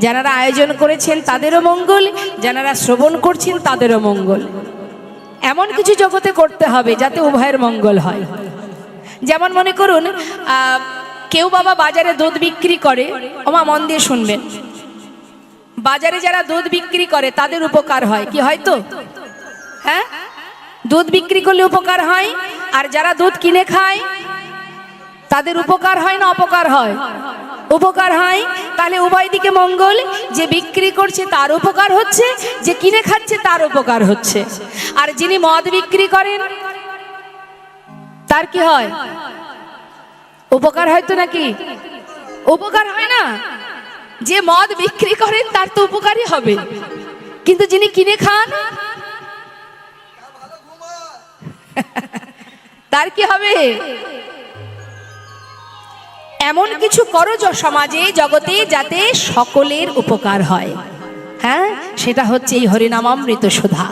যারা আয়োজন করেছেন তাদেরও মঙ্গল, যারা শ্রবণ করছেন তাদেরও মঙ্গল। এমন কিছু জগতে করতে হবে যাতে উভয়ের মঙ্গল হয়। যেমন মনে করুন, কেউ বাবা বাজারে দুধ বিক্রি করে, ওমা মন দিয়ে শুনবেন, বাজারে যারা দুধ বিক্রি করে তাদের উপকার হয়, কি হয় তো? হ্যাঁ, দুধ বিক্রি করলে উপকার হয়। আর যারা দুধ কিনে খায় তাদের উপকার হয় না অপকার হয়? উপকার হয়। তাহলে উভয় দিকে মঙ্গল। যে বিক্রি করছে তার উপকার হচ্ছে, যে কিনে খাচ্ছে তার উপকার হচ্ছে। আর যিনি মদ বিক্রি করেন তার কি হয়? উপকার হয় তো নাকি? উপকার হয় না? যে মদ বিক্রি করেন তার তো উপকারই হবে, কিন্তু যিনি কিনে খান তার কি হবে? এমন কিছু করো সমাজে জগতে যাতে সকলের উপকার হয়। হ্যাঁ, সেটা হচ্ছে এই হরিনামামৃত সুধা।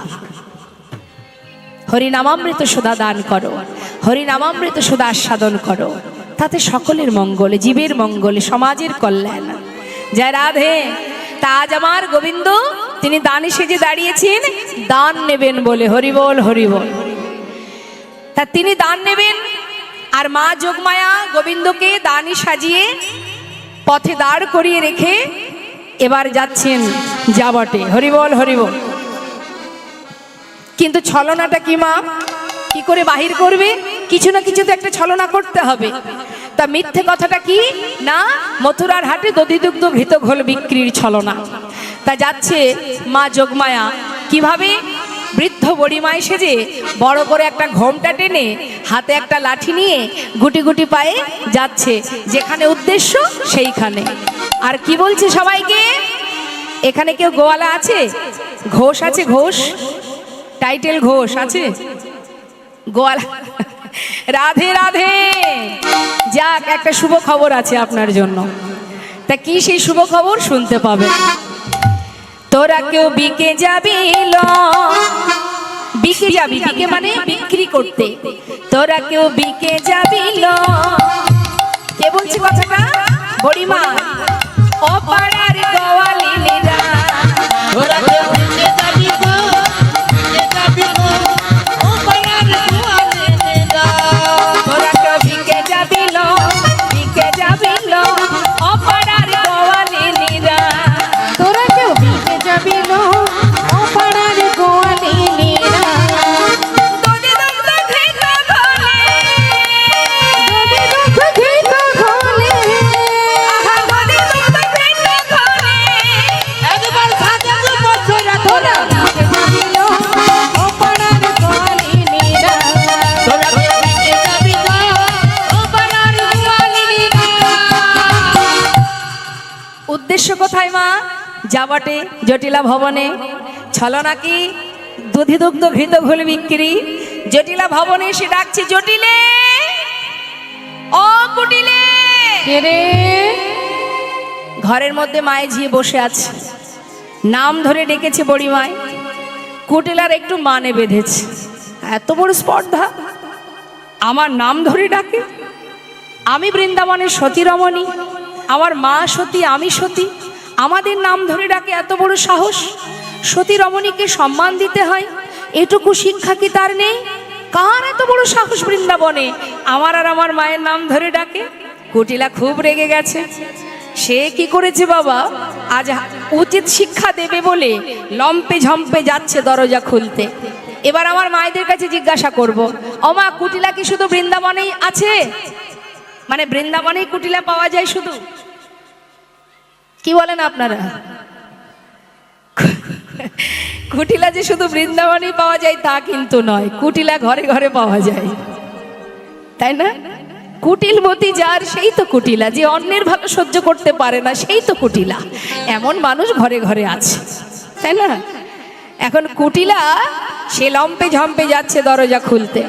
হরিনামামৃত সুধা দান করো, হরিনামামৃত সুধা আস্বাদন করো, তাতে সকলের মঙ্গল, জীবের মঙ্গল, সমাজের কল্যাণ। জয় রাধে। তা আজ আমার গোবিন্দ তিনি দানি সেজে দাঁড়িয়েছেন দান নেবেন বলে। হরিবল হরিবল। তা তিনি দান নেবেন, আর মা যোগমায়া গোবিন্দকে দানি সাজিয়ে পথে দাঁড় করিয়ে রেখে এবার যাচ্ছেন যাবটে। হরিবল হরিবল। কিন্তু ছলনাটা কি মা? কি করে বাহির করবে? কিছু না কিছু তো একটা ছলনা করতে হবে। তা মিথ্যে কথাটা কি? না, মথুরার হাটে দধিদুগ্ধ ঘৃত ঘোল বিক্রির ছলনা। তা যাচ্ছে মা যোগমায়া কিভাবে? বৃদ্ধ বড়িমায় সেজে বড় করে একটা ঘোমটা টেনে, হাতে একটা লাঠি নিয়ে গুটি গুটি পায়ে যাচ্ছে, যেখানে উদ্দেশ্য সেইখানে। আর কি বলছে সবাইকে? এখানে কেউ গোয়ালা আছে? ঘোষ আছে? ঘোষ, টাইটেল ঘোষ আছে? গোয়ালা? রাধে রাধে। যাক, একটা শুভ খবর আছে আপনার জন্য। তা কি সেই শুভ খবর? শুনতে পাবে। তোরা কেউ বিকে যাবি, বিকে যাবি, বিকে মানে বিক্রি করতে। তোরা কেউ বিকে যাবি। কে বলছে কথাটা? বড়িমা। ও পাড়ার গোয়ালিনীরা, তোরা কেউ বিকে যাবি গো, বিকে যাবি গো, ও পাড়ার গোয়ালিনীরা। যাবটে জটিলা ভবনে ছলনা কি দুগ্ধ ঘৃত ঘোল বিক্রি। জটিলা ভবনে এসে ডাকছে, জটিলে ও কুটিলে। কে রে? ঘরের মধ্যে মায়ে ঝিয়ে বসে আছে, নাম ধরে ডেকেছে বড়িমায়। কুটিলার একটু মানে বেঁধেছে, এত বড় স্পর্ধা, আমার নাম ধরে ডাকে। আমি বৃন্দাবনের সতী রমণী, আমার মা সতী, আমি সতী, আমাদের নাম ধরে ডাকে, এত বড় সাহস। সতী রমণীকে সম্মান দিতে হয়, এটুকু শিক্ষা কি তার নেই? কার এত বড় সাহস বৃন্দাবনে আমার আর আমার মায়ের নাম ধরে ডাকে? কুটিলা খুব রেগে গেছে। সে কি করেছে বাবা, আজ উচিত শিক্ষা দেবে বলে লম্পে ঝম্পে যাচ্ছে দরজা খুলতে। এবার আমার মায়েদের কাছে জিজ্ঞাসা করব, ওমা কুটিলা কি শুধু বৃন্দাবনেই আছে? মানে বৃন্দাবনেই কুটিলা পাওয়া যায় শুধু? কি বলেন আপনারা? কুটিলা যে শুধু বৃন্দাবনেই পাওয়া যায় তা কিন্তু নয়, কুটিলা ঘরে ঘরে পাওয়া যায়, তাই না? কুটিলমতি যার সেই তো কুটিলা, যে অন্যের ভালো সহ্য করতে পারে না সেই তো কুটিলা। এমন মানুষ ঘরে ঘরে আছে, তাই না? এখন কুটিলা সে লম্পে ঝম্পে যাচ্ছে দরজা খুলতে।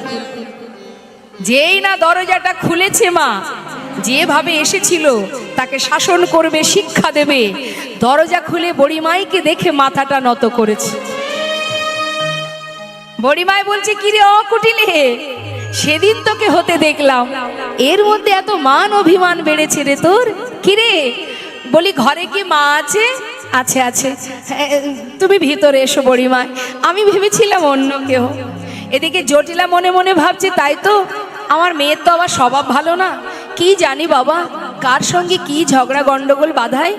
যেই না দরজাটা খুলেছে মা, যেভাবে এসেছিল তাকে শাসন করবে, শিক্ষা দেবে, দরজা খুলে বড়িমাইকে দেখে মাথাটা নত করেছে। বড়িমাই বলছে, কিরে ও কুটিলে, সেদিন তোকে হতে দেখলাম, এর মধ্যে এত মান অভিমান বেড়েছে রে তোর, কিরে? বলি ঘরে কি মা আছে? আছে আছে। তুমি ভিতরে এসো বড়িমাই, আমি ভেবেছিলাম অন্য কেউ। এদিকে জটিলা মনে মনে ভাবছে, তাই তো, আমার মেয়ের তো আবার স্বভাব ভালো না, কি জানি বাবা কার সঙ্গে কি ঝগড়া গন্ডগোল বাধায়,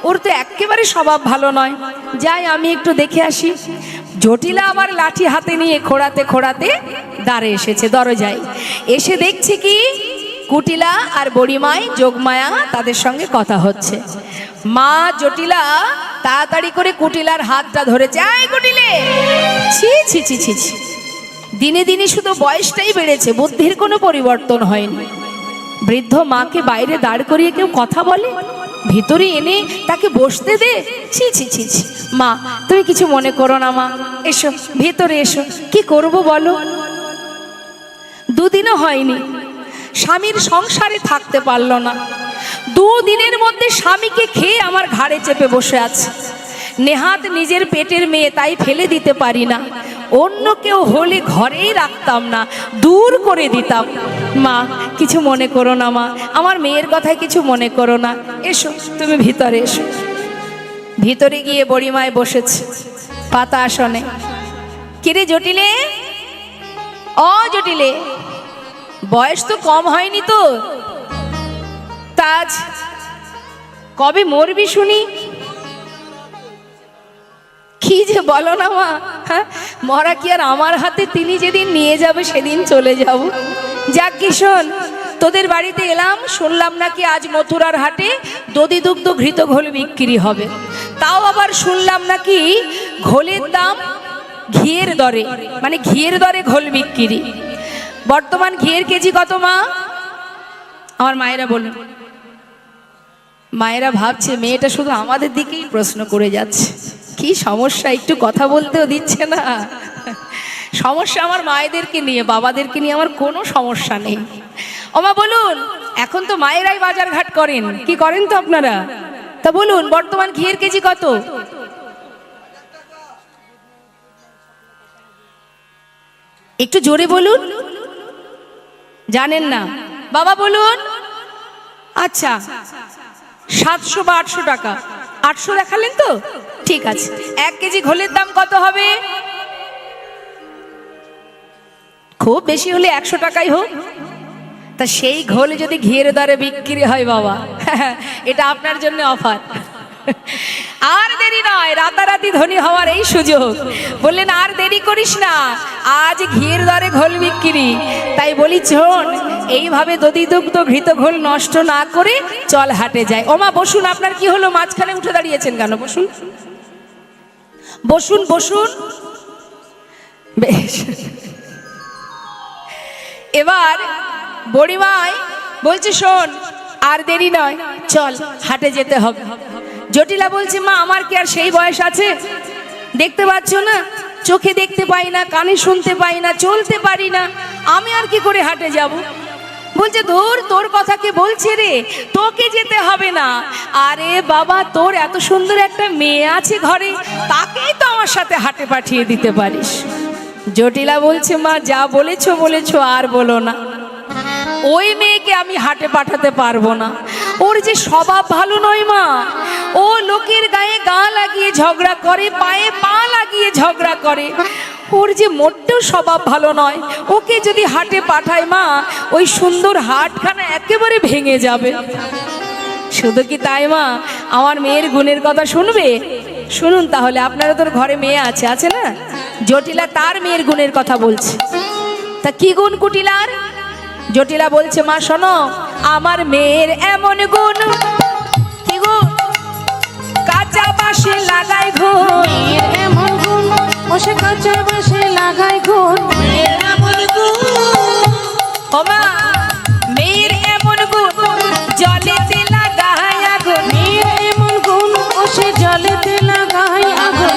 ওর তো একেবারে স্বভাব ভালো নয়, যাই আমি একটু দেখে আসি। জটিলা আবার লাঠি হাতে নিয়ে খোঁড়াতে খোঁড়াতে দাঁড়ে এসেছে দরজায়। এসে দেখছে কি কুটিলা আর বড়িমাই যোগমায়া তাদের সঙ্গে কথা হচ্ছে। মা জটিলা তাড়াতাড়ি করে কুটিলার হাতটা ধরেছে। এই কুটিলে, ছি ছি ছি ছি ছি, দিনে দিনে শুধু বয়সটাই বেড়েছে, বুদ্ধির কোনো পরিবর্তন হয়নি। বৃদ্ধ মাকে বাইরে দাঁড় করিয়ে কেউ কথা বলে, ভিতরে এনে তাকে বসতে দে, ছি ছি ছি ছি। মা তুমি কিছু মনে করো না মা, এসো ভিতরে এসো, কি করব বলো? দুদিনও হয়নি স্বামীর সংসারে থাকতে পারলো না, দুদিনের মধ্যে স্বামীকে খেয়ে আমার ঘাড়ে চেপে বসে আছে। নেহাত নিজের পেটের মেয়ে, তাই ফেলে দিতে পারি না, অন্য কেউ হলে ঘরেই রাখতাম না, দূর করে দিতাম। মা কিছু মনে করো না মা, আমার মেয়ের কথায় কিছু মনে করো না, এসো তুমি ভিতরে এসো। ভিতরে গিয়ে বড়িমায় বসেছে পাতা আসনে। কিরে জটিলে, ও জটিলে, বয়স তো কম হয়নি তো, তাজ কবে মরবি শুনি? কি যে বলো না মা, হ্যাঁ মরা কি আর আমার হাতে? তিনি যেদিন নিয়ে যাবে সেদিন চলে যাব। যাক কি শোন, তোদের বাড়িতে এলাম, শুনলাম নাকি আজ মথুরার হাটে দধি দুগ্ধ ঘৃত ঘোল বিক্রি হবে, তাও আবার শুনলাম নাকি ঘোলের দাম ঘিয়ের দরে, মানে ঘিয়ের দরে ঘোল বিক্রি। বর্তমান ঘিয়ের কেজি কত মা? আমার মায়েরা বলুন। মায়েরা ভাবছে মেয়েটা শুধু আমাদের দিকেই প্রশ্ন করে যাচ্ছে, কি সমস্যা, একটু কথা বলতেও দিচ্ছে না। সমস্যা আমার মায়েদেরকে নিয়ে, বাবাদেরকে নিয়ে আমার কোনো সমস্যা নেই। ওমা বলুন, এখন তো মায়েরাই বাজার ঘাট করেন, কি করেন তো আপনারা? তা বলুন বর্তমান ঘিয়ের কেজি কত? একটু জোরে বলুন, জানেন না? বাবা বলুন। আচ্ছা 700 বা 800 টাকা। 800 দেখালেন তো, ঠিক আছে। 1 কেজি ঘোলের দাম কত হবে? খুব বেশি হলে 100 টাকাই হোক। তা সেই ঘোল যদি ঘিয়ের দরে বিক্রি হয় বাবা, এটা আপনার জন্য অফার। আর দেরি নয়, রাতারাতি ধনী হওয়ার এই সুযোগ। বললেন আর দেরি করিস না, আজ ঘিয়ের দরে ঘোল বিক্রি। তাই বলি শোন, এইভাবে দধি দুগ্ধ ঘৃত ঘোল নষ্ট না করে চল হাটে যাই। ওমা বসুন, আপনার কি হলো, মাঝখানে উঠে দাঁড়িয়েছেন কেন? বসুন বসুন বসুন। বেশ, এবার বড়িমাই বলছে শোন আর দেরি নয়, চল হাটে যেতে হবে। জটিলা বলছে মা আমার কি আর সেই বয়স আছে? দেখতে পাচ্ছ না, চোখে দেখতে পাই না, কানে শুনতে পাই না, চলতে পারি না, আমি আর কি করে হাটে যাব? বলছে ধুর, তোর কথা কে বলছে রে, তোকে যেতে হবে না। আরে বাবা, তোর এত সুন্দর একটা মেয়ে আছে ঘরে, তাকেই তো আমার সাথে হাটে পাঠিয়ে দিতে পারিস। জটিলা বলছে মা যা বলেছো বলেছো, আর বলো না। ওই মেয়েকে আমি হাটে পাঠাতে পারবো না, ওর যে স্বভাব ভালো নয় মা। ও লোকের গায়ে গা লাগিয়ে ঝগড়া করে, পায়ে পা লাগিয়ে ঝগড়া করে, ওর যে মোটেও স্বভাব ভালো নয়। ওকে যদি হাটে পাঠায় মা, ওই সুন্দর হাটখানা একেবারে ভেঙে যাবে। শুধু কি তাই মা, আমার মেয়ের গুণের কথা শুনবে? শুনুন তাহলে, আপনারা তোর ঘরে মেয়ে আছে না? জটিলা তার মেয়ের গুণের কথা বলছে। তা কি গুণ কুটিলার? জটিলা বলছে মা শোনো, আমার মেয়ের এমন গুণ। কি গুণ? কাঁচা বাঁশে লাগায় ঘুণ। মেয়ের এমন গুণ, ও সে কাঁচা বাঁশে লাগায় ঘুণ। ও মা, মেয়ের এমন গুণ, জলেতে লাগায় আগুন। মেয়ের এমন গুণ, ও সে জলেতে লাগায় আগুন।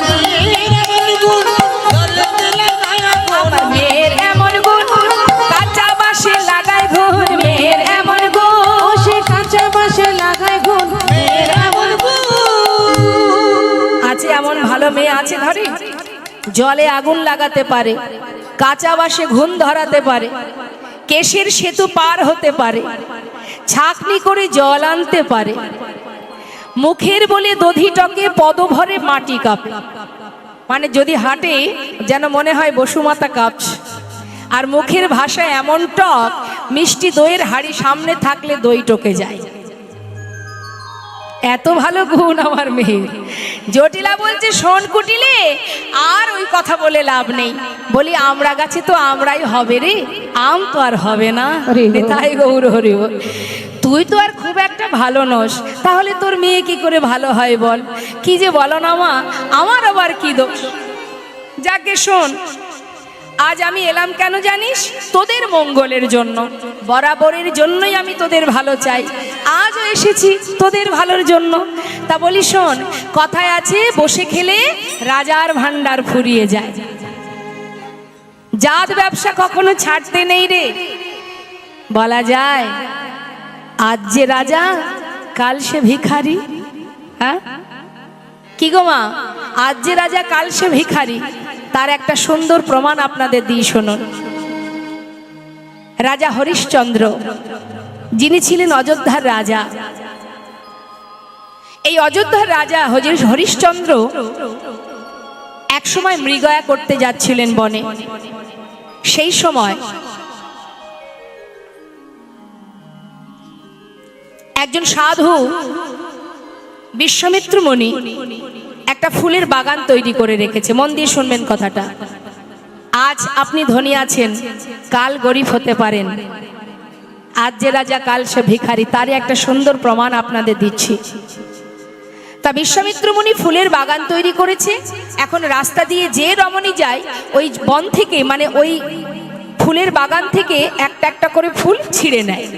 আমার মেয়ের এমন গুণ, কাঁচা বাঁশে লাগায় ঘুণ। মেয়ের এমন গুণ, ও সে কাঁচা বাঁশে লাগায় ঘুণ। মেয়ের এমন গুণ। আছে এমন ভালো মেয়ে আছে ঘরে? জলে আগুন লাগাতে পারে, কাঁচা বাঁশে ঘুণ ধরাতে পারে, কেশের সেতু পার হতে পারে, ছাকনি করে জল আনতে পারে, মুখের বলে দধি টকে পদভরে মাটি কাঁপে। মানে যদি হাঁটে যেন মনে হয় বসুমাতা কাঁপছে। আর মুখের ভাষা এমন টক, মিষ্টি দইয়ের হাড়ি সামনে থাকলে দই টকে যায়। এত ভালো গুণ আমার মেয়ে। জটিলা বলছে শোন কুটিলে, আর ওই কথা বলে লাভ নেই। বলি আমড়া গাছে তো আমরাই হবে রে, আম তো আর হবে না। তাই গৌর হরি বল। তুই তো আর খুব একটা ভালো নস, তাহলে তোর মেয়ে কি করে ভালো হয় বল? কি যে বলো না মা, আমার আবার কি দোষ? যাকে শোন, আজ আমি এলাম কেন জানিস? তোদের মঙ্গলের জন্য। বরাবরের জন্যই আমি তোদের ভালো চাই, আজও এসেছি তোদের ভালোর জন্য। তা বলি শোন, কথায় আছে বসে খেলে রাজার ভান্ডার ফুরিয়ে যায়। জাত ব্যবসা কখনো ছাড়তে নেই রে। বলা যায় আজ যে রাজা, কাল সে ভিখারি। হ্যাঁ কি গো মা, আজ যে রাজা কাল সে ভিখারি, তার একটা সুন্দর প্রমাণ আপনাদের দিই শুনুন। রাজা হরিশ্চন্দ্র, যিনি ছিলেন অযোধ্যার রাজা, এই অযোধ্যার রাজা হরিশ্চন্দ্র একসময় মৃগয়া করতে যাচ্ছিলেন বনে। সেই সময় একজন সাধু বিশ্বামিত্র মুনি একটা ফুলের বাগান তৈরি করে রেখেছে। মন দিয়ে শুনবেন কথাটা। আজ আপনি ধনী আছেন, কাল গরিব হতে পারেন। আজ যে রাজা, কাল সে ভিখারি, তারই একটা সুন্দর প্রমাণ আপনাদের দিচ্ছি। তা বিশ্বামিত্র মুনি ফুলের বাগান তৈরি করেছে। এখন রাস্তা দিয়ে যে রমণী যায়, ওই বন থেকে, মানে ওই ফুলের বাগান থেকে একটা একটা করে ফুল ছিঁড়ে নেয়।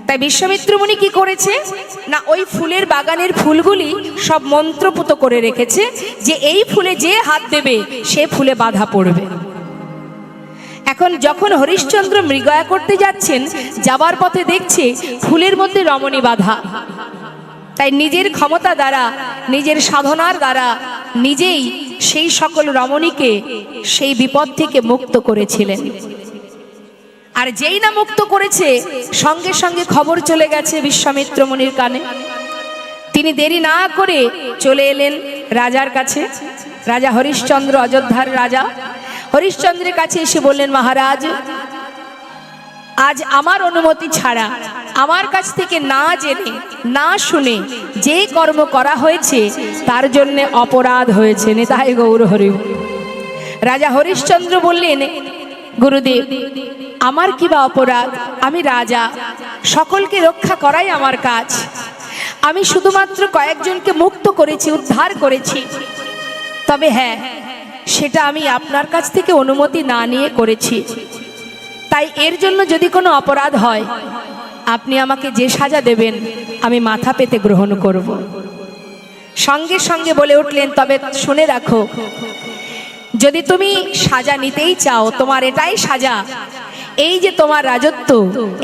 তাই বিশ্বামিত্র মুনি কি করেছে না, ওই ফুলের বাগানের ফুলগুলি সব মন্ত্রপুত করে রেখেছে, যে এই ফুলে যে হাত দেবে সে ফুলে বাধা পড়বে। এখন যখন হরিশ্চন্দ্র মৃগয়া করতে যাচ্ছেন, যাবার পথে দেখছে ফুলের মধ্যে রমণী বাধা। তাই নিজের ক্ষমতা দ্বারা, নিজের সাধনার দ্বারা নিজেই সেই সকল রমণীকে সেই বিপদ থেকে মুক্ত করেছিলেন। আর যেই না মুক্ত করেছে, সঙ্গে সঙ্গে খবর চলে গেছে বিশ্বামিত্র মুনির কানে। তিনি দেরি না করে চলে এলেন রাজার কাছে। রাজা হরিশ্চন্দ্র, অযোধ্যার রাজা, হরিশ্চন্দ্রের কাছে এসে বললেন, মহারাজ, আজ আমার অনুমতি ছাড়া, আমার কাছ থেকে না জেনে না শুনে যে কর্ম করা হয়েছে, তার জন্য অপরাধ হয়েছে। নিতাই গৌর হরি। রাজা হরিশ্চন্দ্র বললেন, গুরুদেব, আমার কি বা অপরাধ? আমি রাজা, সকলকে রক্ষা করাই আমার কাজ। আমি শুধুমাত্র কয়েকজনকে মুক্ত করেছি, উদ্ধার করেছি। তবে হ্যাঁ, সেটা আমি আপনার কাছ থেকে অনুমতি না নিয়ে করেছি। তাই এর জন্য যদি কোনো অপরাধ হয়, আপনি আমাকে যে সাজা দেবেন আমি মাথা পেতে গ্রহণ করব। সঙ্গে সঙ্গে বলে উঠলেন, তবে শুনে রাখো, যদি তুমি সাজা নিতেই চাও, তোমার এটাই সাজা, এই যে তোমার রাজত্ব,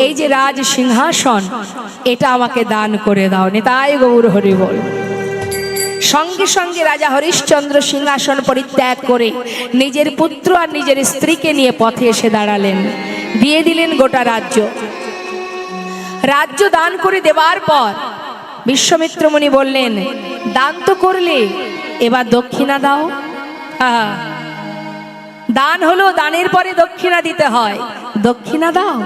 এই যে রাজ সিংহাসন, এটা আমাকে দান করে দাও। নিতাই গৌর হরি বল। সঙ্গে সঙ্গে রাজা হরিশ্চন্দ্র সিংহাসন পরিত্যাগ করে নিজের পুত্র আর নিজের স্ত্রীকে নিয়ে পথে এসে দাঁড়ালেন, দিয়ে দিলেন গোটা রাজ্য। রাজ্য দান করে দেওয়ার পর বিশ্বমিত্র মুনি বললেন, দান তো করলে, এবার দক্ষিণা দাও। দান হলো, দানের পরে দক্ষিণা দিতে হয়, দক্ষিণা দাও।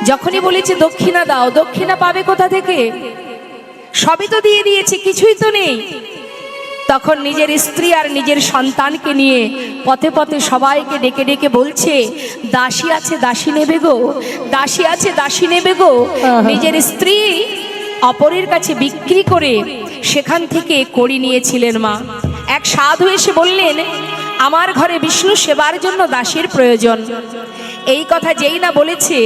যখনই বলেছে দক্ষিণা দাও, দক্ষিণা পাবে কোথা থেকে? সবই তো দিয়ে দিয়েছে, কিছুই তো নেই। তখন নিজের স্ত্রী আর নিজের সন্তানকে নিয়ে পথে পথে সবাইকে ডেকে ডেকে বলছে, দাসী আছে দাসী নেবে গো, দাসী আছে দাসী নেবে গো। নিজের স্ত্রী অপরের কাছে বিক্রি করে সেখান থেকে কড়ি নিয়েছিলেন মা। এক সাধু এসে বললেন, আমার ঘরে বিষ্ণু সেবার জন্য দাসীর প্রয়োজন। এই কথা যেই না বলেছে,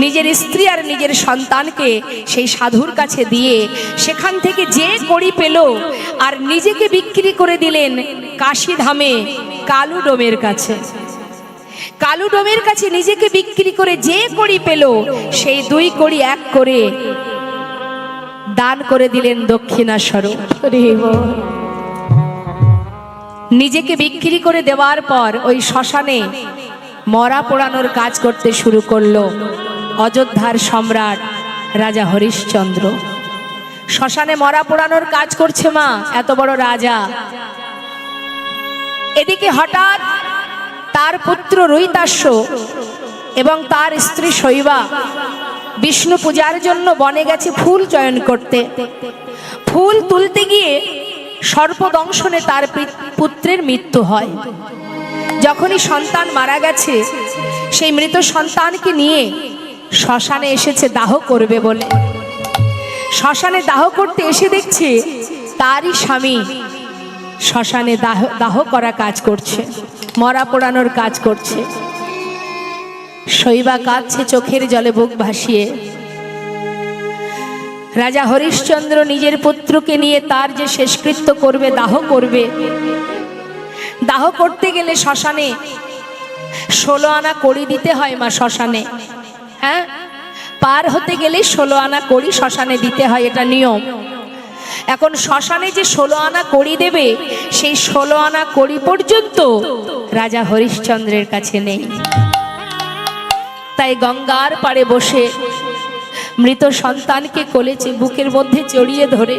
নিজের স্ত্রী আর নিজের সন্তানকে সেই সাধুর কাছে দিয়ে সেখান থেকে যে কড়ি পেল আর নিজেকে বিক্রি করে দিলেন কাশী ধামে কালু ডোমের কাছে। কালু ডোমের কাছে নিজেকে বিক্রি করে যে কড়ি পেল, সেই 2 কড়ি এক করে দান করে দিলেন দক্ষিণা স্বরূপ। নিজেকে বিক্রি করে দেওয়ার পর ওই শ্মশানে মরা পোড়ানোর কাজ করতে শুরু করলো অযোধ্যার সম্রাট রাজা হরিশ্চন্দ্র। শ্মশানে মরা পোড়ানোর কাজ করছে মা, এত বড় রাজা। এদিকে হঠাৎ তার পুত্র রৈতাস্য এবং তার স্ত্রী শৈবা বিষ্ণু পূজার জন্য বনে গেছে ফুল চয়ন করতে। ফুল তুলতে গিয়ে সর্পদংশনে তার পুত্রের মৃত্যু হয়। যখনই সন্তান মারা গেছে, সেই মৃত সন্তানকে নিয়ে শ্মশানে এসেছে দাহ করবে বলে। শ্মশানে দাহ করতে এসে দেখছে তারই স্বামী শ্মশানে দাহ করা কাজ করছে, মরা পোড়ানোর কাজ করছে। শৈবা কাঁদছে চোখের জলে বুক ভাসিয়ে। রাজা হরিশ্চন্দ্র নিজের পুত্রকে নিয়ে তার যে শেষকৃত্য করবে, দাহ করবে, দাহ করতে গেলে শ্মশানে 16 আনা কড়ি দিতে হয় মা। শ্মশানে হ্যাঁ, পার হতে গেলে 16 আনা কড়ি শ্মশানে দিতে হয়, এটা নিয়ম। এখন শ্মশানে যে 16 আনা কড়ি দেবে, সেই 16 আনা কড়ি পর্যন্ত রাজা হরিশ্চন্দ্রের কাছে নেই। তাই গঙ্গার পাড়ে বসে মৃত সন্তানকে কোলেছে বুকের মধ্যে জড়িয়ে ধরে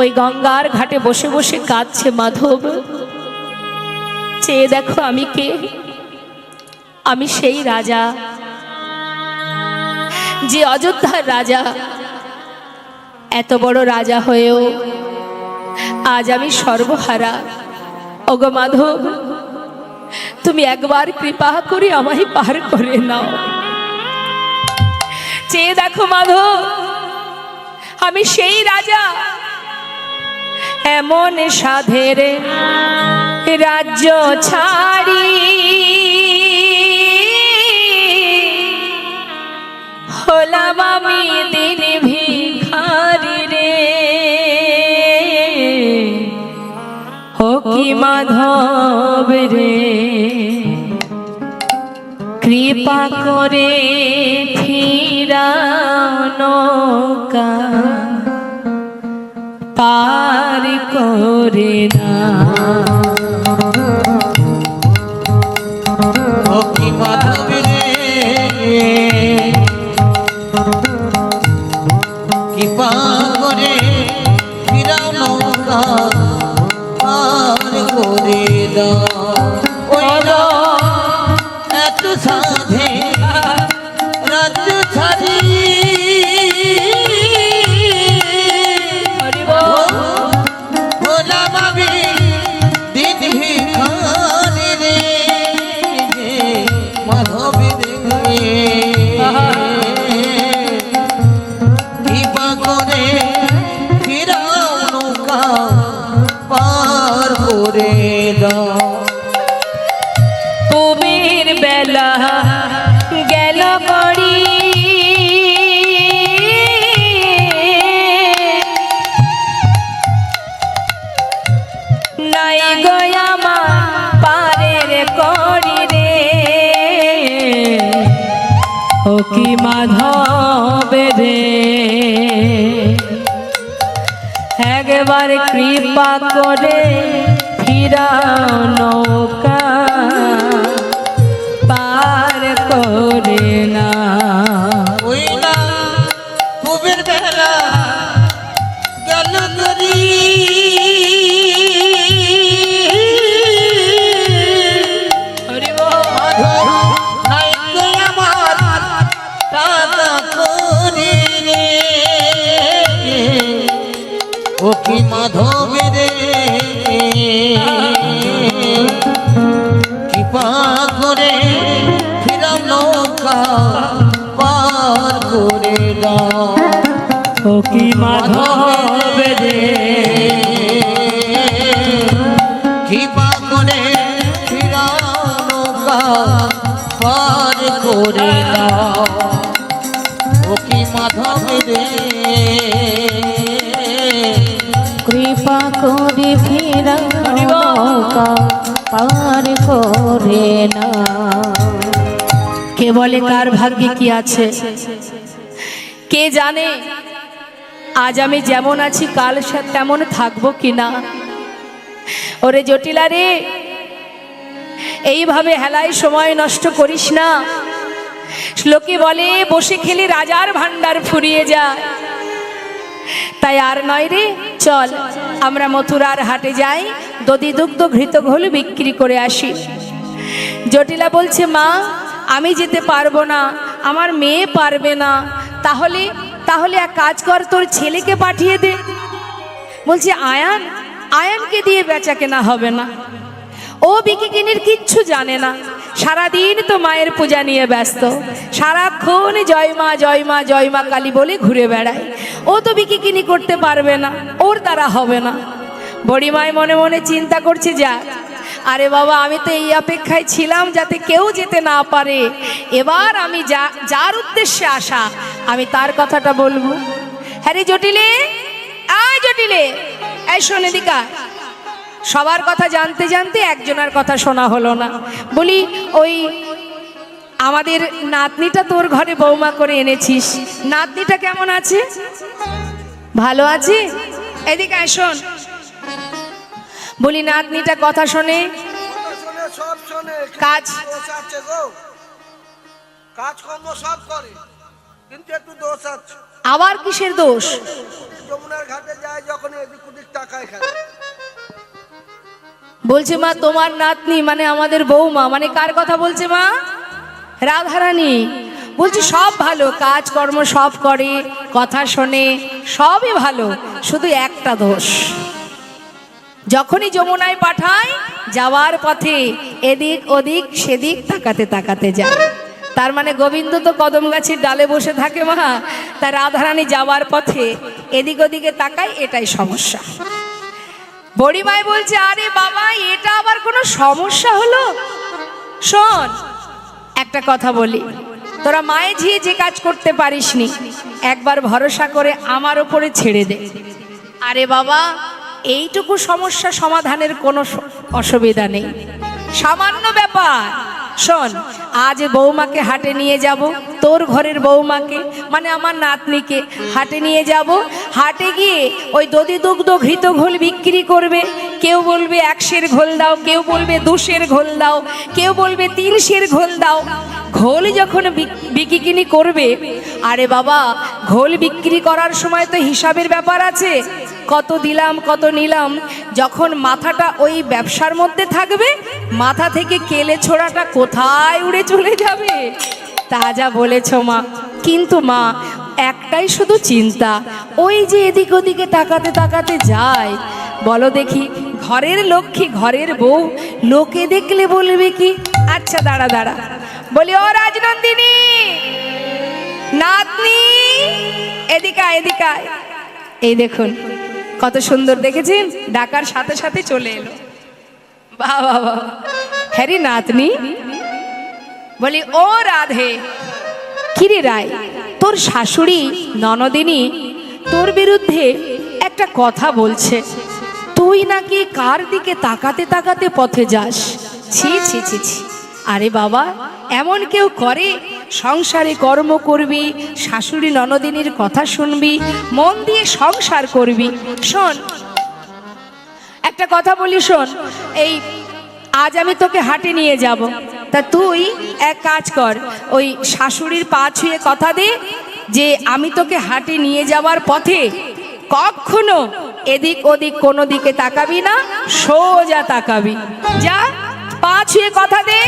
ওই গঙ্গার ঘাটে বসে বসে কাঁদছে মাধব। চেয়ে দেখো আমি কে? আমি সেই রাজা, যে অযোধ্যার রাজা। এত বড় রাজা হয়েও আজ আমি সর্বহারা। ওগো মাধব, তুমি একবার কৃপা করে আমায় পার করে নাও। চেয়ে দেখো মাধব, আমি সেই রাজা। এমন সাধের রাজ্য ছাড়ি হলাম আমি দিন ভিখারি রে। ও কি মাধব রে, কৃপা করে ফিরাও নৌকা পার করে না। ও কি মাধব রে, কৃপা করে ফিরাও নৌকা পার করে দাও। ওই এত সাধে রাজ্য ছাড়ি হলাম আমি দিন ভিখারি রে। মাধব রে, কৃপা করে ফিরাও নৌকা পার করে দাও। কুমির বেলা গেল গড়ি ও কি মাধব রে একবার কৃপা করে ফিরাও নৌকা পার করে না। ওই না পুবের বেলা গেল গরি ও কি মাধব রে কৃপা করে ফিরাও নৌকা পার করে দাও। ও কি মাধব রে কৃপা করে ফিরাও নৌকা পার করে দাও। ও কি মাধব রে কৃপা করে ফিরাও নৌকা পার করে না। কে বলে কার ভাগ্যে কি আছে, কে জানে আজ আমি যেমন আছি কাল তেমন থাকবো কিনা। ওরে জটিলা রে, এইভাবে হেলায় সময় নষ্ট করিস না। লোকে বলে বসে খেলে রাজার ভান্ডার ফুরিয়ে যায়, তাই আর নয় রে, চল আমরা মথুরার হাটে যাই, দধি দুগ্ধ ঘৃত ঘোল বিক্রি করে আসি। জটিলা বলছে মা আমি যেতে পারবো না, আমার মেয়ে পারবে না। তাহলে তাহলে এক কাজ কর, তোর ছেলেকে পাঠিয়ে দে। বলছে আয়ান, আয়ানকে দিয়ে বেচা কেনা হবে না, ও বিকিকিনির কিচ্ছু জানে না, সারাদিন তো মায়ের পূজা নিয়ে ব্যস্ত, সারাক্ষণ জয় মা জয় মা জয় মা কালী বলে ঘুরে বেড়ায়, ও তো বিকিকিনি করতে পারবে না, ওর দ্বারা হবে না। বড়িমায় মনে মনে চিন্তা করছে যা, আরে বাবা আমি তো এই অপেক্ষায় ছিলাম যাতে কেউ যেতে না পারে, এবার আমি যার উদ্দেশ্যে আসা আমি তার কথাটা বলবো। হ্যাঁ রে জটিলে, আয় জটিলে, এই শোন এদিকা। সবার কথা জানতে জানতে একজনের কথা শোনা হলো না। বলি ওই আমাদের নাতনিটা তোর ঘরে বৌমা করে এনেছিস, নাতনিটা কেমন আছে? ভালো আছে? এদিকে আয় শোন। বলি নাতনিটা কথা শোনে, সব শোনে, কাজ দোষ আছে গো, কাজকর্ম সব করে, কিন্তু একটু দোষ আছে। আবার কিসের দোষ? যমুনার ঘাটে যায় যখন এদিক ওদিক টাকায় খায়। বলছে মা তোমার নাতনি মানে আমাদের বৌমা, মানে কার কথা বলছে মা? রাধারানী। বলছি সব ভালো, কাজকর্ম সব করে, কথা শোনে, সবই ভালো, শুধু একটা দোষ, যখনই যমুনায় পাঠায় যাওয়ার পথে এদিক ওদিক সেদিক তাকাতে তাকাতে যায়। তার মানে গোবিন্দ তো কদম গাছের ডালে বসে থাকে মা, তার রাধারানী যাওয়ার পথে এদিক ওদিকে তাকায়, এটাই সমস্যা। বড়িমাই বলছে আরে বাবা এটা আবার কোনো সমস্যা হলো? শোন একটা কথা বলি, তোরা মায়ে ঝিয়ে যে কাজ করতে পারিসনি একবার ভরসা করে আমার ওপরে ছেড়ে দে। আরে বাবা এইটুকু সমস্যা সমাধানের কোনো অসুবিধা নেই, সামান্য ব্যাপার। শোন আজ বৌমাকে হাটে নিয়ে যাব, তোর ঘরের বৌমাকে মানে আমার নাতনিকে হাটে নিয়ে যাব। হাটে গিয়ে ওই দধি দুগ্ধ ঘৃত ঘোল বিক্রি করবে, কেউ বলবে 100 ঘোল দাও, কেউ বলবে 200 ঘোল দাও, কেউ বলবে 300 ঘোল দাও। ঘোল যখন বিক্রি করবে, আরে বাবা ঘোল বিক্রি করার সময় তো হিসাবের ব্যাপার আছে, কত দিলাম কত নিলাম। যখন মাথাটা ওই ব্যবসার মধ্যে থাকবে, মাথা থেকে কেলে ছোড়াটা কোথায় উড়ে চলে যাবে। তা যা বলেছ মা, কিন্তু মা একটাই শুধু চিন্তা, ওই যে এদিক ওদিকে তাকাতে তাকাতে যায়, বলো দেখি ঘরের লক্ষ্মী ঘরের বউ, লোকে দেখলে বলবে কি? আচ্ছা দাঁড়া দাঁড়া, বলি ও রাজনন্দিনী নাতনি এদিকে এদিকে। এই দেখুন কত সুন্দর, দেখেছেন? ডাকার সাথে সাথে চলে এলো। বাহ বাহ বাহ, হ্যারি নাতনি। বলি ও রাধে, কিরে রায়, তোর শাশুড়ি ননদিনী তোর বিরুদ্ধে একটা কথা বলছে, তুই নাকি কার দিকে তাকাতে তাকাতে পথে যাস। ছি ছি ছি ছি, আরে বাবা এমন কেউ করে? সংসারে কর্ম করবি, শাশুড়ি ননদিনীর কথা শুনবি, মন দিয়ে সংসার করবি। শোন, একটা কথা বলি শোন, এই আজ আমি তোকে হাটে নিয়ে যাব, তা তুই এক কাজ কর, ওই শাশুড়ির পা ছুঁয়ে কথা দে যে আমি তোকে হাটে নিয়ে যাওয়ার পথে কখনো এদিক ওদিক কোনো দিকে তাকাবি না, সোজা তাকাবি। যা, পা ছুঁয়ে কথা দে।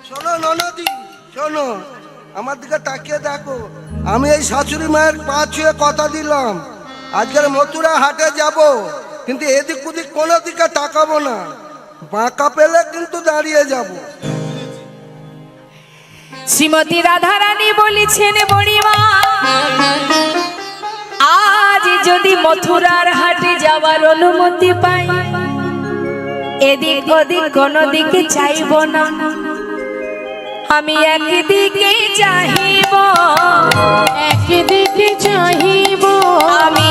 শোনো ননদি, শোনো, আমার দিকে তাকিয়ে দেখো। আমি এই শাশুড়ি মায়ের পা ছুঁয়ে কথা দিলাম, আজকের মথুরা হাটে যাব, কিন্তু এদিক ওদিক কোনো দিকে তাকাবো না, বাঁকা পেলে কিন্তু দাঁড়িয়ে যাব। শ্রীমতী রাধারানী বলেছেন, বড়িমা আজ যদি মথুরার হাটে যাওয়ার অনুমতি পাই, এদিক ওদিক কোনো দিকে চাইব না, আমি একদিকে চাহিব, একদিকে চাহিব, আমি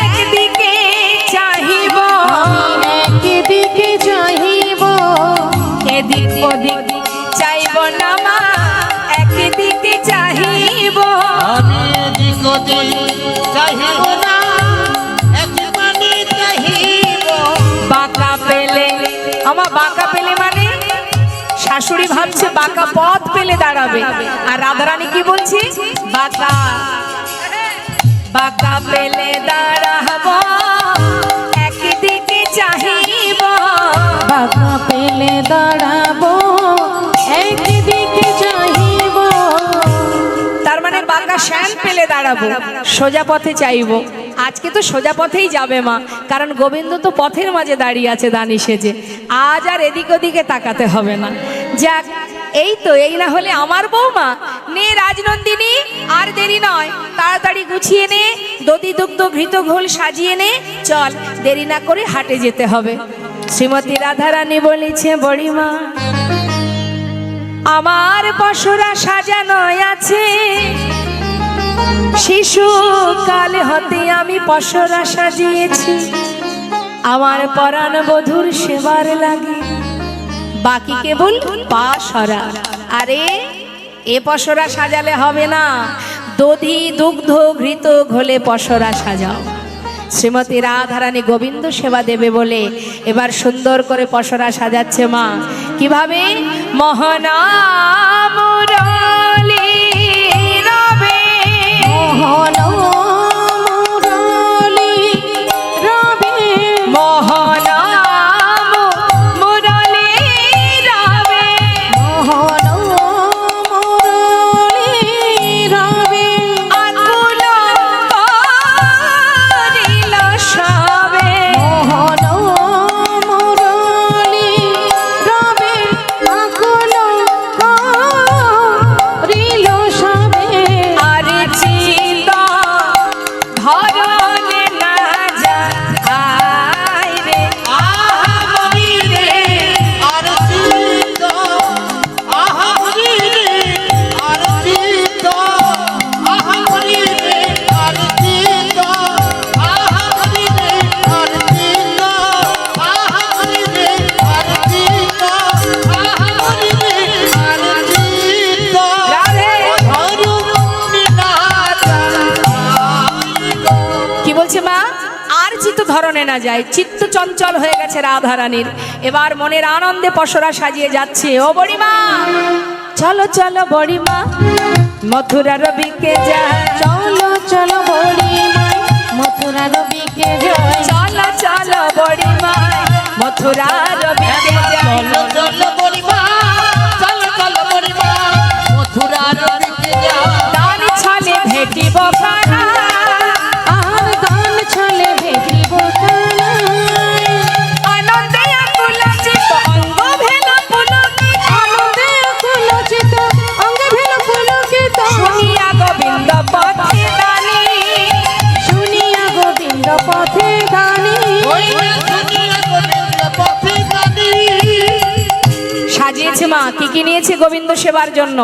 একদিকে চাহিব, একদিকে চাহিব, এদিক ওদিক চাইব না মা, একদিকে চাহিব। আমি এদিক ওদিক চাহিব না, একবারে চাহিব। বাঁকা পেলে, আমার বাঁকা পেলে মানে শাশুড়ি ভাবছে বাঁকা পথ পেলে দাঁড়াবে, আর রাধারানী কি বলছে, বাঁকা বাঁকা পেলে দাঁড়াবো, একদিকে চাহিব, বাঁকা পেলে দাঁড়াবো, একদিকে চাহিব। তার মানে বাঁকা শ্যান পেলে দাঁড়াবো, সোজা পথে চাইবো। আজকে তো সোজা পথেই যাবে মা, কারণ গোবিন্দ তো পথের মাঝে দাঁড়িয়ে আছে দানি সেজে, আজ আর এদিক ওদিকে তাকাতে হবে না। যাক, এই তো, এই না হলে আমার বৌমা। নে রাজনন্দিনী, আর দেরি নয়, তাড়াতাড়ি গুছিয়ে নে, দধি দুগ্ধ ঘৃত ঘোল সাজিয়ে নে, চল, দেরি না করে হাটে যেতে হবে। শ্রীমতী রাধারানী বলেছে, বড়িমা আমার পশুরা সাজানো আছে, শিশুকাল হতে আমি পশুরা সাজিয়েছি, আমার পরাণ বধূর সেবার লাগে, বাকি কেবল পা সরা। আরে এ পশুরা সাজালে হবে না, দধি দুগ্ধ ঘৃত ঘোলে পশুরা সাজাও। শ্রীমতী রাধারানী গোবিন্দ সেবা দেবে বলে এবার সুন্দর করে পশুরা সাজাচ্ছে মা। কিভাবে? মহানাম মুরলী রবে, মুরলী রবে, মহানাম মুরলী রবে, মুরলী রবে, আকুল করিল সবে, মুরলী রবে, আকুল করিল সবে। আর চিত ধরনে না যায় রে, আহারি রে, আর চিত, আহারি রে, আর চিত, আহারি রে, আর চিত, আহারি রে, আর চিত, আহারি রে, আর চিত, আহারি রে, আর চিত। রাধে। ধরুনি না কি বলছে মা? আর চিত্ত ধরনে না যায়, চিত্ত চঞ্চল হয়ে গেছে রাধারানীর। এবার মনের আনন্দে পসরা সাজিয়ে যাচ্ছে। ও বড়িমা, চলো চলো বড়িমা, মথুরার বিকে যায়, চলো চলো বড়িমা, মথুরার বিকে যাই। চলো চলো বড়িমা, মথুরার বিকে যায়। চলো চলো বড়িমা, চলো চলো বড়িমা, মথুরার দিকে যাও। দান ছলে ভেটিব কানা, আর গান ছলে ভেটিব কানায়। আনন্দে আকুল চিত্ত অঙ্গ ভেলা পুলকিত, আনন্দে আকুল চিত্ত অঙ্গে ভেল পুলকিত। শুনিয়া গোবিন্দ পথে দানি, শুনিয়া গোবিন্দ পথে গানি। ওই না শুনিয়া গোবিন্দ পথে গানি। সাজিয়েছে মা। কি কি নিয়েছে গোবিন্দ সেবার জন্য?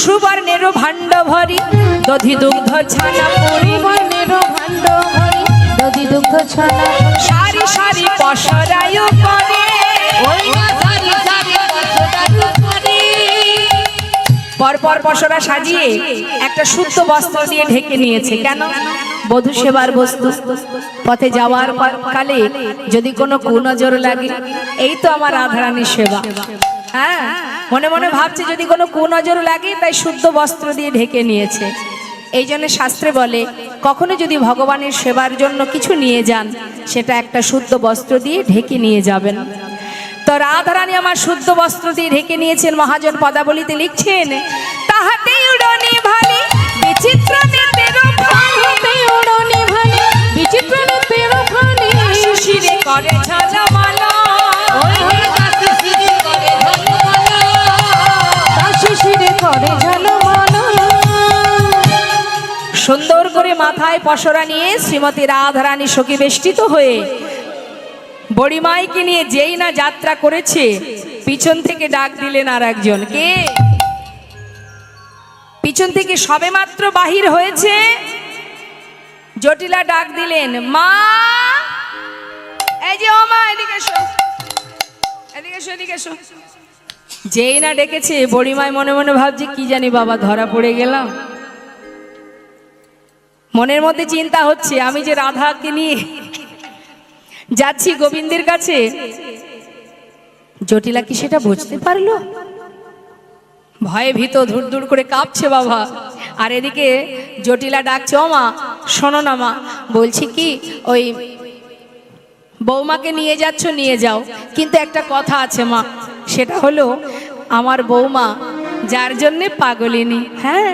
সুবর্ণের ভাণ্ড ভরি, দধি দুগ্ধ ছানা পুরি, বর্ণের ভাণ্ড ভরি, দধি দুগ্ধ ছানা। সারি সারি পসরায় করে, ওই না সারি সারি বছরায় পরপর পসরা সাজিয়ে একটা শুদ্ধ বস্ত্র দিয়ে ঢেকে নিয়েছে। কেন? বধূ সেবার বস্তু। পথে যাওয়ার কালে যদি কোনো কুনজর লাগে, এই তো আমার রাধারানীর সেবা। হ্যাঁ, মনে মনে ভাবছে যদি কোনো কুনজর লাগে, তাই শুদ্ধ বস্ত্র দিয়ে ঢেকে নিয়েছে। এই জন্য শাস্ত্রে বলে, কখনো যদি ভগবানের সেবার জন্য কিছু নিয়ে যান, সেটা একটা শুদ্ধ বস্ত্র দিয়ে ঢেকে নিয়ে যাবেন। তো রাধারানী আমার শুদ্ধ বস্ত্র দিয়ে ঢেকে নিয়েছেন। মহাজন পদাবলীতে লিখছেন, তাহাতে উড়নি ভালি বিচিত্র নেত্রের ভালি, তাহাতে উড়নি ভালি বিচিত্র নেত্রের ভালি, শিশিরে করে ঝলমল, শিশিরে করে ঝলমল। সুন্দর করে মাথায় পসরা নিয়ে শ্রীমতী রাধারানী সখী বেষ্টিত হয়ে বড়িমাইকে নিয়ে যেই না যাত্রা করেছে, পিছন থেকে ডাক দিলেন আর একজন। কে? পিছন থেকে সবেমাত্র বাহির হয়েছে জটিলা ডাক দিলেন, মা, এই যে ও মা, এদিকে এসো, এদিকে এসো, এদিকে এসো। যেই না ডেকেছে, বড়িমাই মনে মনে ভাবছে, কি জানি বাবা, ধরা পড়ে গেলাম। মনের মধ্যে চিন্তা হচ্ছে, আমি যে রাধাকে নিয়ে যাচ্ছি গোবিন্দের কাছে, জটিলা কি সেটা বুঝতে পারলো? ভয়ে ভীত ধুর ধুর করে কাঁপছে বাবা। আর এদিকে জটিলা ডাকছে, ও মা, শোনো না মা, বলছি কি, ওই বৌমাকে নিয়ে যাচ্ছ, নিয়ে যাও, কিন্তু একটা কথা আছে মা, সেটা হলো আমার বৌমা যার জন্যে পাগলিনী, হ্যাঁ,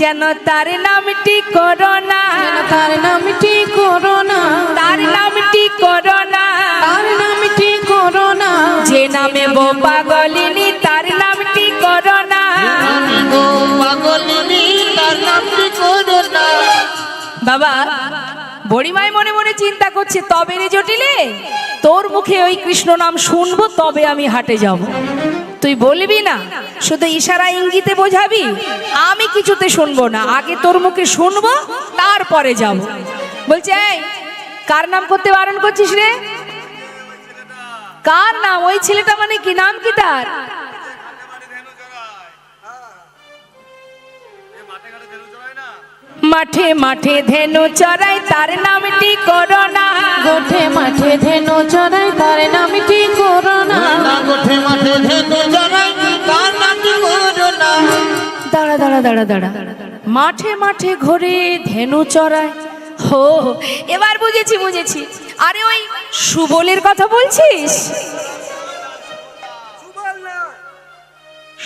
যেন তার নামটি করোনা, তার নামটি করোনা, তার নামটি করোনা, তার নামটি করোনা, যে নামে বউ পাগলিনী, তার নামটি করোনা। বাবা, বড়িমাই মনে মনে চিন্তা করছে, তবে রে জটিলে, তোর মুখে ওই কৃষ্ণ নাম শুনবো, তবে আমি হাটে যাব। তুই বলবি না, শুধু ইশারা ইঙ্গিতে বোঝাবি, আমি কিছুতে শুনবো না, আগে তোর মুখে শুনবো, তারপরে যাব। বলছে, এই, কার নাম করতে বারণ করছিস রে? কার নাম? ওই ছেলেটা মানে কি, নাম কি তার? মাঠে মাঠে ধেনু চড়াই, তার নামটি করোনা, গোঠে মাঠে ধেনু চড়াই, তার নামটি করোনা, গোঠে মাঠে ধেনু চড়াই, তার নামটি করোনা। দাঁড়া দাঁড়া দাঁড়া দাঁড়া, মাঠে মাঠে ঘুরে ধেনু চড়ায়, হো, এবার বুঝেছি বুঝেছি। আরে ওই সুবলের কথা বলছিস?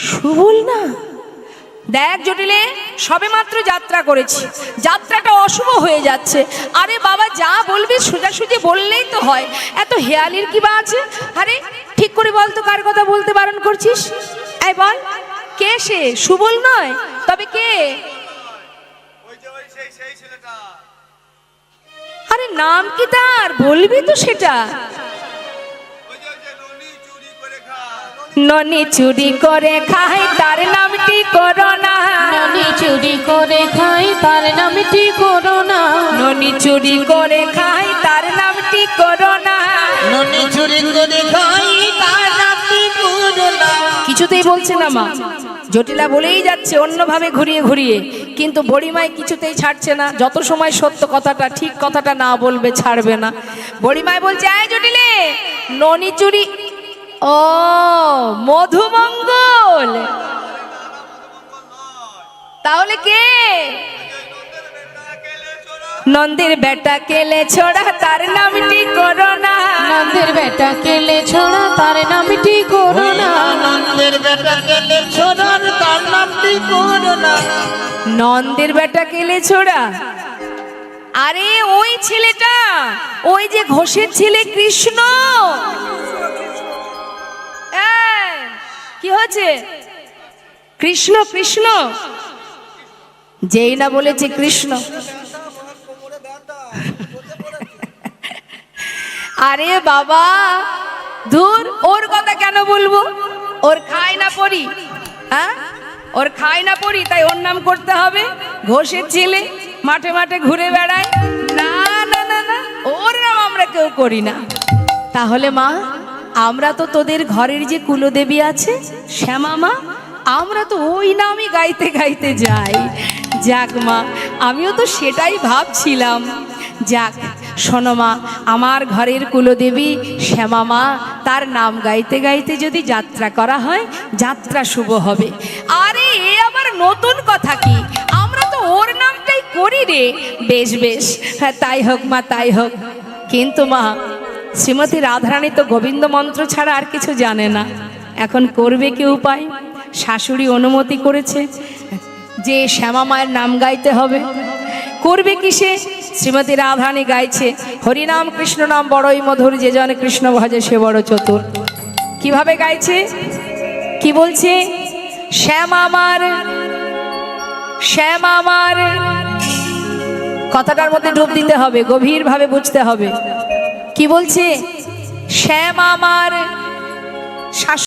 সুবল না? দেখ জটিলে, সবে মাত্র যাত্রা করেছি, যাত্রাটা অশুভ হয়ে যাচ্ছে। আরে বাবা, যা বলবি সোজাসুজি বললেই তো হয়, এত হেয়ালির কি বা আছে? আরে ঠিক করে বল তো, কার কথা বলতে বারণ করছিস? এই বল, কে সে? সুবল নয়, তবে কে? আরে নাম কি তার? বলবি তো সেটা। ননি চুরি করে খায়, তার নামটি করোনা, ননি চুরি করে খাই, তার নামটি করোনা, ননি চুরি করে খায়, তার নামটি করোনা, ননি চুরি করে খাই, তার নামটি করোনা। কিছুতেই বলছে না মা। জটিলা বলেই যাচ্ছে অন্যভাবে ঘুরিয়ে ঘুরিয়ে, কিন্তু বড়িমাই কিছুতেই ছাড়ছে না। যত সময় সত্য কথাটা, ঠিক কথাটা না বলবে, ছাড়বে না। বড়িমাই বলছে, আয় জটিলে, ননি চুরি, ও মধুমঙ্গল, তাহলে কে? নন্দের বেটা কেলে ছোড়া, তার নামটি করোনা, নন্দের বেটা কেলে ছোড়া, তার নামটি করোনা, নন্দের বেটা কেলে ছোড়ার, তার নামটি করোনা। নন্দের বেটা কেলে ছোড়া, আরে ওই ছেলেটা, ওই যে ঘোষের ছেলে কৃষ্ণ। কি হয়েছে? কৃষ্ণ কৃষ্ণ, যেই না বলেছে কৃষ্ণ, আরে বাবা ধুর, ওর কথা কেন বলবো? ওর খায় না পড়ি, হ্যাঁ, ওর খায় না পড়ি, তাই ওর নাম করতে হবে? ঘোষের ছেলে মাঠে মাঠে ঘুরে বেড়ায়, না না না না, ওর নাম আমরা কেউ করি না। তাহলে মা, আমরা তো তোদের ঘরের যে কুলদেবী আছে শ্যামা মা, আমরা তো ওই নামই গাইতে গাইতে যাই। যাক মা, আমিও তো সেটাই ভাবছিলাম। যাক শোনো মা, আমার ঘরের কুলদেবী শ্যামা মা, তার নাম গাইতে গাইতে যদি যাত্রা করা হয়, যাত্রা শুভ হবে। আরে এ আবার নতুন কথা কি, আমরা তো ওর নামটাই করি রে। বেশ বেশ, হ্যাঁ তাই হোক মা, তাই হোক। কিন্তু মা, শ্রীমতী রাধারানী তো গোবিন্দ মন্ত্র ছাড়া আর কিছু জানে না। এখন করবে কি উপায়? শাশুড়ি অনুমতি করেছে যে শ্যামা মায়ের নাম গাইতে হবে। করবে কি সে? শ্রীমতী রাধারানী গাইছে, হরিনাম কৃষ্ণ নাম বড়ই মধুর, যে জন কৃষ্ণ ভজে সে বড় চতুর। কিভাবে গাইছে, কি বলছে? শ্যামা মার, শ্যামা মার, কথাটার মধ্যে ডুব দিতে হবে, গভীরভাবে বুঝতে হবে। কি বলছে? শ্যামা মার